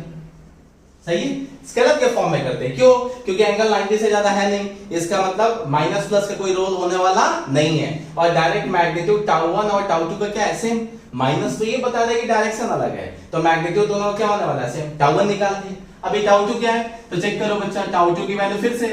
सही है। स्केलर के फॉर्म में करते हैं, क्यों, क्योंकि एंगल 90 से ज्यादा है नहीं, इसका मतलब माइनस प्लस का कोई रोल होने वाला नहीं है, और डायरेक्ट मैग्नीट्यूड टाउ 1 और टाउ 2 का क्या है, सेम। माइनस तो ये बता रहा है कि डायरेक्शन अलग है, तो मैग्नीट्यूड दोनों क्या होने वाला है, सेम। टाउ 1 निकाल दिए, अभी टाउ 2 क्या है, तो चेक करो बच्चा, टाउ 2 की वैल्यू फिर से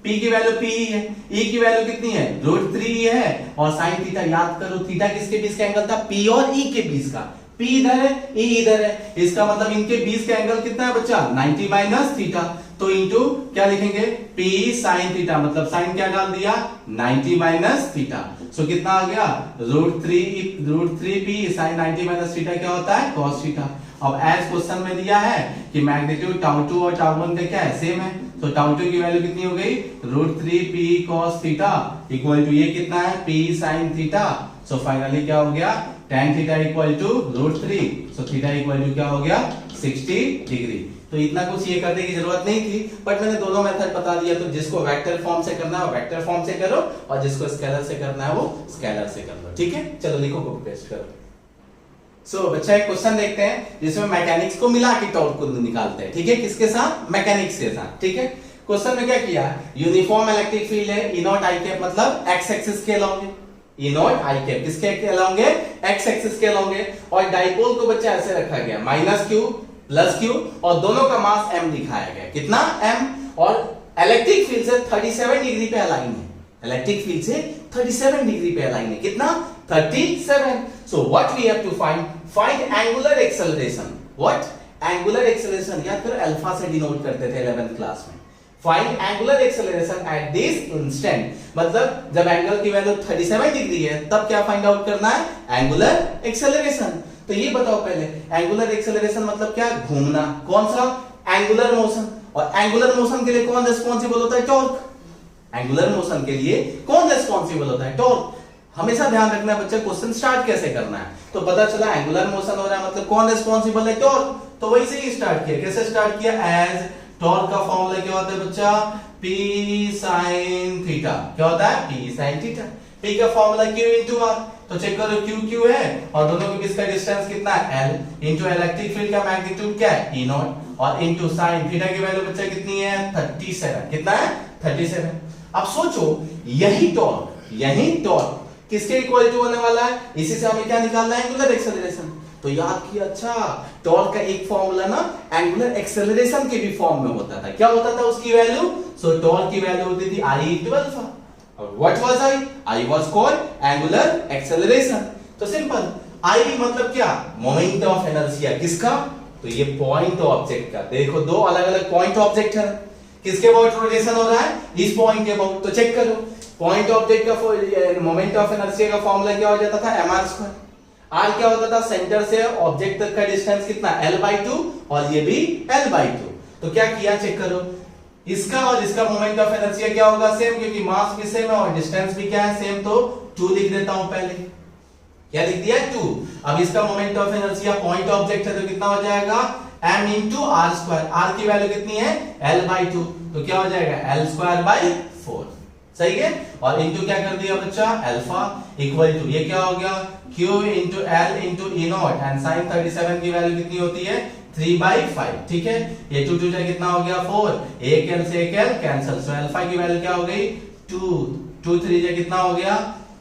P की वैल्यू P ही है, E की वैल्यू कितनी है, √3 है, और sin थीटा याद करो, थीटा किसके बीच का एंगल था, P और E के बीच का, P इधर है, E इधर है, इसका मतलब इनके बीच का एंगल कितना है बच्चा, 90 माइनस थीटा, तो इनटू क्या लिखेंगे, P sin थीटा, मतलब sin क्या डाल दिया, 90 माइनस थीटा। सो कितना आ गया, √3P sin 90 माइनस थीटा क्या होता है, cos थीटा। अब एज क्वेश्चन में दिया है कि मैग्नीट्यूड टाउ 2 और टाउ 1 का क्या है, सेम है, तो टाउ 2 की वैल्यू कितनी हो गई, √3P cos theta equal to ये कितना है, P sin theta. So finally क्या हो गया, tan theta equal to √3, so theta equal to क्या हो गया, 60 डिग्री। तो इतना कुछ ये करने की जरूरत नहीं थी, बट मैंने दोनों मेथड बता दिया, तो जिसको वेक्टर फॉर्म से करना है वो वेक्टर फॉर्म से करो, और जिसको स्केलर से करना है वो स्केलर से कर लो। ठीक है, चलो लिखो, कॉपी पेस्ट करो। सो बच्चा एक क्वेश्चन देखते हैं जिसमें मैकेनिक्स को मिला के टॉर्क को निकालते हैं। ठीक है, किसके साथ, मैकेनिक्स के साथ। ठीक है, क्वेश्चन में क्या किया, यूनिफॉर्म इलेक्ट्रिक फील्ड है, E नॉट आई कैप, मतलब एक्स एक्सिस के अलोंग है, E नॉट आई कैप किसके अलोंग है, एक्स एक्सिस के अलोंग है, और डाइपोल को बच्चा ऐसे रखा गया -q + q, और दोनों का मास m दिखाया गया, कितना m, और इलेक्ट्रिक फील्ड से 37 डिग्री पे अलाइन है, इलेक्ट्रिक फील्ड से 37 डिग्री पे अलाइन है, कितना 37। So what we have to find angular acceleration, what angular acceleration, याद करो अल्फा से डिनोट करते थे 11th क्लास में। Find angular acceleration at this instant, मतलब जब एंगल की वैल्यू 37 डिग्री है तब क्या फाइंड आउट करना है, एंगुलर एक्सेलरेशन। तो ये बताओ पहले एंगुलर एक्सेलरेशन मतलब क्या, घूमना, कौन सा, एंगुलर मोशन। और एंगुलर मोशन के लिए कौन रिस्पांसिबल होता है, टॉर्क। एंगुलर मोशन के लिए कौन रिस्पांसिबल होता है, टॉर्क। हमेशा ध्यान रखना है बच्चा क्वेश्चन स्टार्ट कैसे करना है। तो पता चला एंगुलर मोशन हो रहा है मतलब कौन रिस्पांसिबल है, टॉर्क। तो वही से ही स्टार्ट किया, कैसे स्टार्ट किया, एज टॉर्क का फॉर्मूला क्या होता है बच्चा, P sin थीटा। क्या होता है, P sin थीटा। P का फॉर्मूला Q into R, तो चेक करो Q है और दोनों के बीच का डिस्टेंस कितना है, L into इलेक्ट्रिक फील्ड का मैग्नीट्यूड क्या है, E नॉट, और into sin थीटा की वैल्यू बच्चा कितनी है, 37। कितना है, 37। अब सोचो यही टॉर्क किसके इक्वल टू होने वाला है, इसी से हमें क्या निकालना है, एंगुलर एक्सेलरेशन। तो याद किया, अच्छा टॉर्क का एक फॉर्मूला ना एंगुलर एक्सेलरेशन के भी फॉर्म में होता था। क्या होता था उसकी वैल्यू, सो टॉर्क की वैल्यू होती थी I into अल्फा। और what was I was called angular acceleration. तो सिंपल, I मतलब क्या, मोमेंट ऑफ इनर्शिया, किसका, तो ये पॉइंट ऑब्जेक्ट का। देखो दो अलग अलग पॉइंट ऑब्जेक्ट है, किसके अबाउट रोटेशन हो रहा है, इस पॉइंट के अबाउट। तो चेक करो पॉइंट ऑब्जेक्ट का मोमेंट ऑफ इनर्शिया का फॉर्मूला क्या हो जाता था, mr²। r क्या होता था, सेंटर से ऑब्जेक्ट तक का डिस्टेंस कितना, L/2, और ये भी L/2। तो क्या किया, चेक करो, इसका और इसका मोमेंट ऑफ इनर्शिया क्या होगा, सेम, क्योंकि मास भी सेम है और डिस्टेंस भी क्या है, सेम। तो 2 लिख देता हूं पहले, क्या लिख दिया, 2। अब इसका moment of inertia point object है तो कितना हो जाएगा, m into r²। r की वैल्यू कितनी है, L/2, तो क्या हो जाएगा, L²/4। सही है। और इनटू क्या कर दिया बच्चा, अल्फा इक्वल टू ये क्या हो गया, Q into L into E not, and sin 37 की वैल्यू कितनी होती है, 3/5। ठीक है, ये 2 2 कितना हो गया, 4, एक L से एक L कैंसिल, सो अल्फा की वैल्यू क्या हो गई, 2 2 3 कितना हो गया,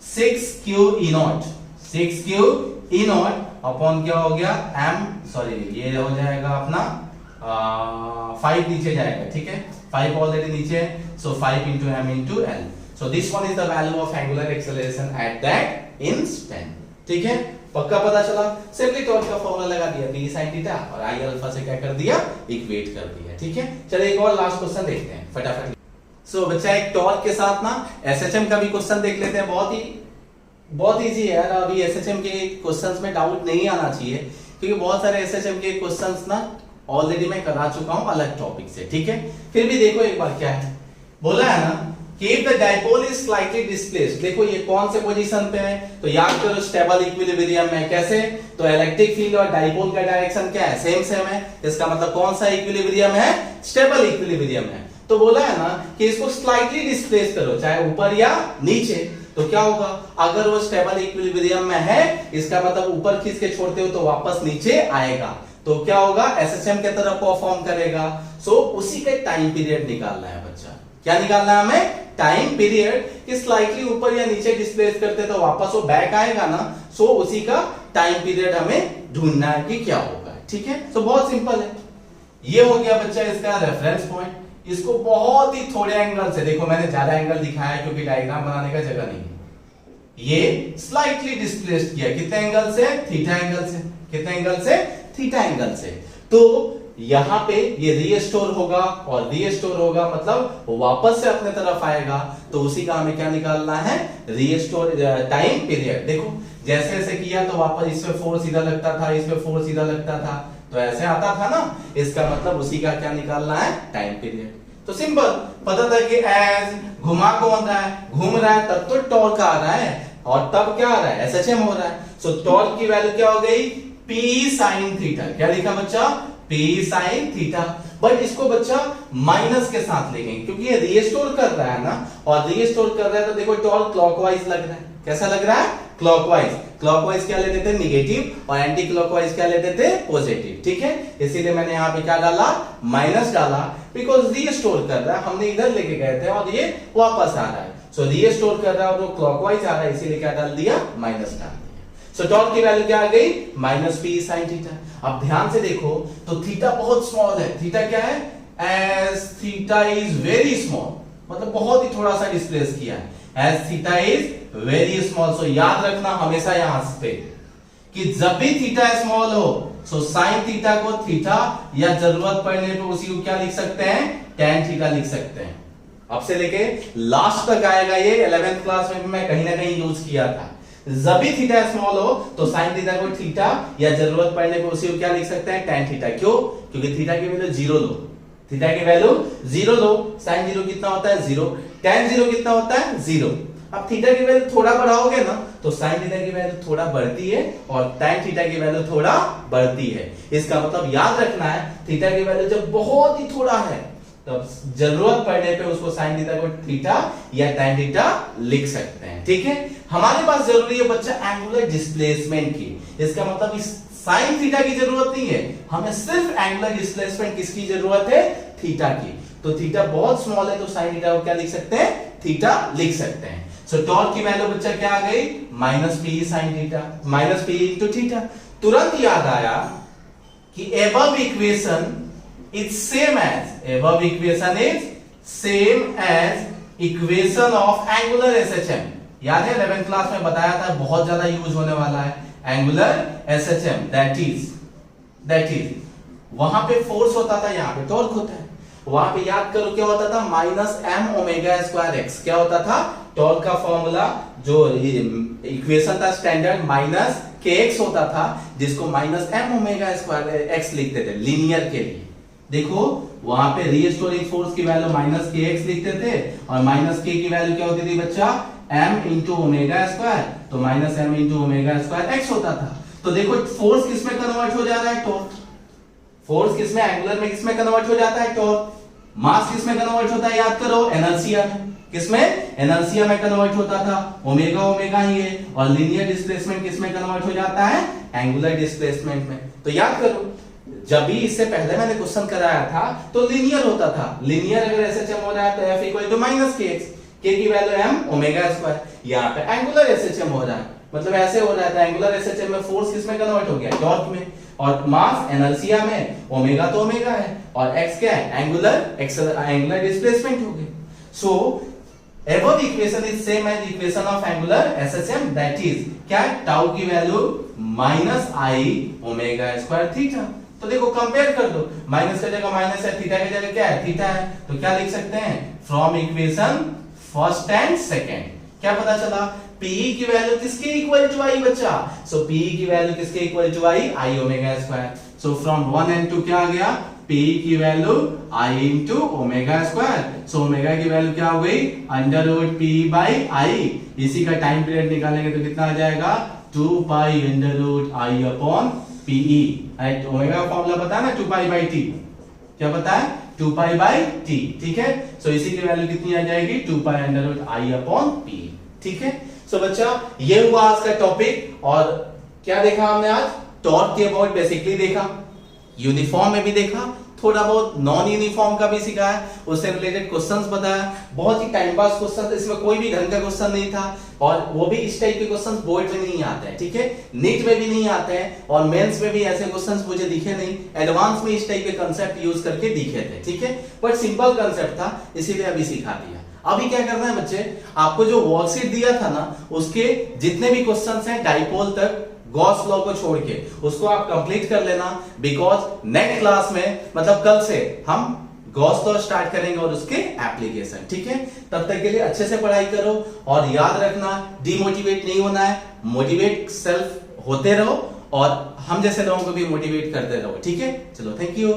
6Q E not, 6Q E not upon क्या हो गया, m, सॉरी ये हो जाएगा अपना 5 नीचे जाएगा। ठीक है, 5 ऑलरेडी नीचे है, so 5 into m into L. So this one is the value of angular acceleration at that instant. ठीक है, पक्का पता चला। सिंपली टॉर्क का फॉर्मूला लगा दिया, P sin थीटा, और I अल्फा से क्या कर दिया, इक्वेट कर दिया। ठीक है, चलिए एक और लास्ट क्वेश्चन देखते हैं फटाफट। सो बच्चा एक टॉर्क के साथ ना SHM का भी क्वेश्चन देख लेते हैं। बहुत इजी है यार, अभी SHM के क्वेश्चंस में डाउट नहीं आना चाहिए, क्योंकि बहुत सारे SHM के क्वेश्चंस ना ऑलरेडी मैं करा चुका हूं अलग टॉपिक से। ठीक है, फिर भी देखो एक बार क्या है, बोला है ना कि if the dipole is slightly displaced, देखो ये कौन से पोजीशन पे है, तो याद करो स्टेबल इक्विलिब्रियम में। कैसे, तो इलेक्ट्रिक फील्ड और डाइपोल का डायरेक्शन क्या है, सेम है। इसका मतलब कौन सा इक्विलिब्रियम है, स्टेबल इक्विलिब्रियम है। तो बोला है ना कि इसको स्लाइटली डिस्प्लेस करो, चाहे ऊपर या नीचे, तो क्या होगा, अगर वो स्टेबल इक्विलिब्रियम में है, इसका मतलब ऊपर खींच के छोड़ते हो तो वापस नीचे आएगा, तो क्या होगा, SHM के तरफ परफॉर्म करेगा। सो उसी का टाइम पीरियड निकालना है बच्चा। क्या निकालना है हमें, टाइम पीरियड, कि स्लाइटली ऊपर या नीचे डिस्प्लेस करते तो वापस वो बैक आएगा ना, सो उसी का टाइम पीरियड हमें ढूंढना है कि क्या होगा। ठीक है, तो बहुत सिंपल है। ये हो गया बच्चा इसका रेफरेंस पॉइंट। इसको बहुत ही थोड़े एंगल से, देखो मैंने ज्यादा एंगल दिखाया क्योंकि डायग्राम बनाने का जगह नहीं है। ये स्लाइटली डिस्प्लेस्ड किया, कितने एंगल से, थीटा एंगल से। कितने एंगल से, थीटा एंगल से। तो यहां पे ये रीस्टोर होगा, और रीस्टोर होगा मतलब वापस से अपने तरफ आएगा, तो उसी का हमें क्या निकालना है, रीस्टोर टाइम पीरियड। देखो जैसे जैसे किया तो वापस इस पे 4 सीधा लगता था, इस पे 4 सीधा लगता था, तो ऐसे आता था ना, इसका मतलब उसी का क्या निकालना है, टाइम पीरियड। तो सिंपल पता था कि एज घुमा कौन रहा है, घूम रहा है, तब तो टॉर्क आ रहा है, और तब क्या आ रहा है, SHM हो रहा है। सो टॉर्क की वैल्यू क्या हो गई, P sin थीटा। क्या लिखा बच्चा, P sin थीटा। बट इसको बच्चा माइनस के साथ लिखेंगे, क्योंकि ये रीस्टोर कर रहा है ना, और रीस्टोर कर रहा है तो देखो टॉर्क क्लॉकवाइज लग रहा है। कैसा लग रहा है, क्लॉकवाइज। क्लॉकवाइज क्या लेते थे, नेगेटिव, और एंटी क्लॉकवाइज क्या लेते थे, पॉजिटिव। ठीक है, इसीलिए मैंने यहाँ पे क्या डाला, माइनस डाला, बिकॉज रीस्टोर कर रहा है, हमने इधर लेके गए थे और ये वापस आ रहा है। सो रीस्टोर कर रहा है और वो क्लॉकवाइज आ रहा है, इसीलिए क्या डाल दिया, माइनस डाल दिया। सो टॉर्क की वैल्यू क्या आ गई, -P sin थीटा। अब ध्यान से देखो तो थीटा बहुत स्मॉल है, थीटा क्या है, as theta is very small, मतलब बहुत ही थोड़ा सा डिस्प्लेस किया है, as theta is very small, so याद रखना हमेशा यहां पे कि जब भी थीटा स्मॉल हो सो साइन थीटा को थीटा या जरूरत पड़ने पे उसी को क्या लिख सकते हैं, tan थीटा लिख सकते हैं। अब से लेके लास्ट तक आएगा ये, 11th क्लास में भी मैं कहीं ना कहीं यूज किया था। जब भी थीटा स्मॉल हो तो साइन थीटा को थीटा या जरूरत पड़ने पे उसी को क्या लिख सकते हैं, tan थीटा। क्यों? क्योंकि थीटा की वैल्यू 0 लो, थीटा की वैल्यू 0 लो, साइन 0 कितना होता है 0, tan 0 कितना होता है 0। अब थीटा की वैल्यू थोड़ा बढ़ाओगे ना तो साइन थीटा की वैल्यू थोड़ा बढ़ती है और tan थीटा की वैल्यू थोड़ा बढ़ती है। इसका मतलब याद रखना है थीटा की वैल्यू जब बहुत ही थोड़ा है तब जरूरत पड़ने पे उसको साइन थीटा को थीटा या tan थीटा लिख सकते हैं। ठीक है, हमारे पास जरूरी है बच्चा एंगुलर डिस्प्लेसमेंट की। इसका मतलब इस साइन थीटा की जरूरत नहीं है, हमें सिर्फ एंगुलर डिस्प्लेसमेंट किसकी जरूरत है, थीटा की। तो थीटा बहुत स्मॉल है तो साइन थीटा को क्या लिख सकते हैं, थीटा लिख सकते हैं। सो टॉर्क की वैल्यू बच्चा क्या आ गई, -p sin theta, -p into theta. तुरंत याद आया कि above equation is same as equation of angular SHM। याद है 11th क्लास में बताया था, बहुत ज्यादा यूज होने वाला है एंगुलर SHM, दैट इज वहां पे फोर्स होता था, यहाँ पे टॉर्क होता है। वहां पे याद करो क्या होता था, -m⍵²x। क्या होता था, टॉर्क का फॉर्मूला जो इक्वेशन था स्टैंडर्ड -kx होता था, जिसको -m⍵²x लिखते थे लीनियर के लिए। देखो वहां पे रीस्टोरिंग फोर्स की वैल्यू -kx लिखते थे और -k की वैल्यू क्या होती थी बच्चा, m into ⍵², तो -m into ⍵²x होता था। तो देखो फोर्स किस में कन्वर्ट हो जा रहा है, टॉर्क। फोर्स किस में, एंगुलर में किस में कन्वर्ट हो जाता है, टॉर्क। मास किस में कन्वर्ट होता है, याद करो, इनर्शिया में। किसमें, इनर्शिया में कन्वर्ट होता था, ओमेगा ही है। और लीनियर डिस्प्लेसमेंट किस में कन्वर्ट हो जाता है, एंगुलर डिस्प्लेसमेंट में। तो याद करो जब भी इससे पहले मैंने क्वेश्चन कराया था तो लीनियर होता था, लीनियर अगर SHM हो रहा है तो F equal to -kx, k की वैल्यू m⍵²। यहाँ पे एंगुलर SHM हो रहा है, मतलब ऐसे हो रहा था, एंगुलर SHM में फोर्स किस में कन्वर्ट हो गया, टॉर्क में। और मास इनर्शिया में, ओमेगा तो ओमेगा है और x क्या है, एंगुलर डिस्प्लेसमेंट हो गया। सो above equation is same as equation of angular SHM, that is क्या है, टाउ की वैल्यू -i⍵² थीटा। तो देखो कंपेयर कर दो, माइनस की जगह माइनस है, थीटा की जगह क्या है, थीटा है। तो क्या लिख सकते हैं, from equation first and second क्या पता चला, Pe की वैल्यू किसके इक्वल टू i बच्चा, सो Pe की वैल्यू किसके equal to i⍵²। So from 1 and 2 क्या आ गया, Pe की value i into ⍵²। So omega की वैल्यू क्या हो गई, √p/i। इसी का टाइम पीरियड निकालेंगे तो कितना आ जाएगा, 2π√i/pe। ओमेगा का फॉर्मूला पता है ना, 2π/t। क्या पता है, 2π/t। ठीक है, सो इसी की वैल्यू कितनी आ जाएगी, 2π√i/pe। ठीक है, सो बच्चा ये हुआ आज का टॉपिक। और क्या देखा हमने आज, टॉर्क के अबाउट बेसिकली देखा, यूनिफॉर्म में भी देखा, थोड़ा बहुत नॉन यूनिफॉर्म का भी सिखाया, उससे रिलेटेड क्वेश्चंस बताया। बहुत ही टाइम पास क्वेश्चन, इसमें कोई भी ढंग का क्वेश्चन नहीं था और वो भी इस टाइप के क्वेश्चंस बोर्ड में नहीं आते हैं। ठीक है, नीट में भी नहीं आते हैं और मेंस में भी ऐसे क्वेश्चंस मुझे दिखे नहीं। एडवांस में इस टाइप के कंसेप्ट यूज करके दिखे थे। ठीक है, बट सिंपल कंसेप्ट था इसीलिए अभी सिखा दिया। अभी क्या करना है बच्चे, आपको जो वर्कशीट दिया था ना उसके जितने भी क्वेश्चंस हैं डाइपोल तक गॉस लॉ को छोड़ के उसको आप कंप्लीट कर लेना, बिकॉज नेक्स्ट क्लास में मतलब कल से हम गॉस लॉ स्टार्ट करेंगे और उसके एप्लीकेशन। ठीक है, तब तक के लिए अच्छे से पढ़ाई करो और याद रखना डिमोटिवेट नहीं होना है, मोटिवेट सेल्फ होते रहो और हम जैसे लोगों को भी मोटिवेट करते रहो। ठीक है, चलो थैंक यू।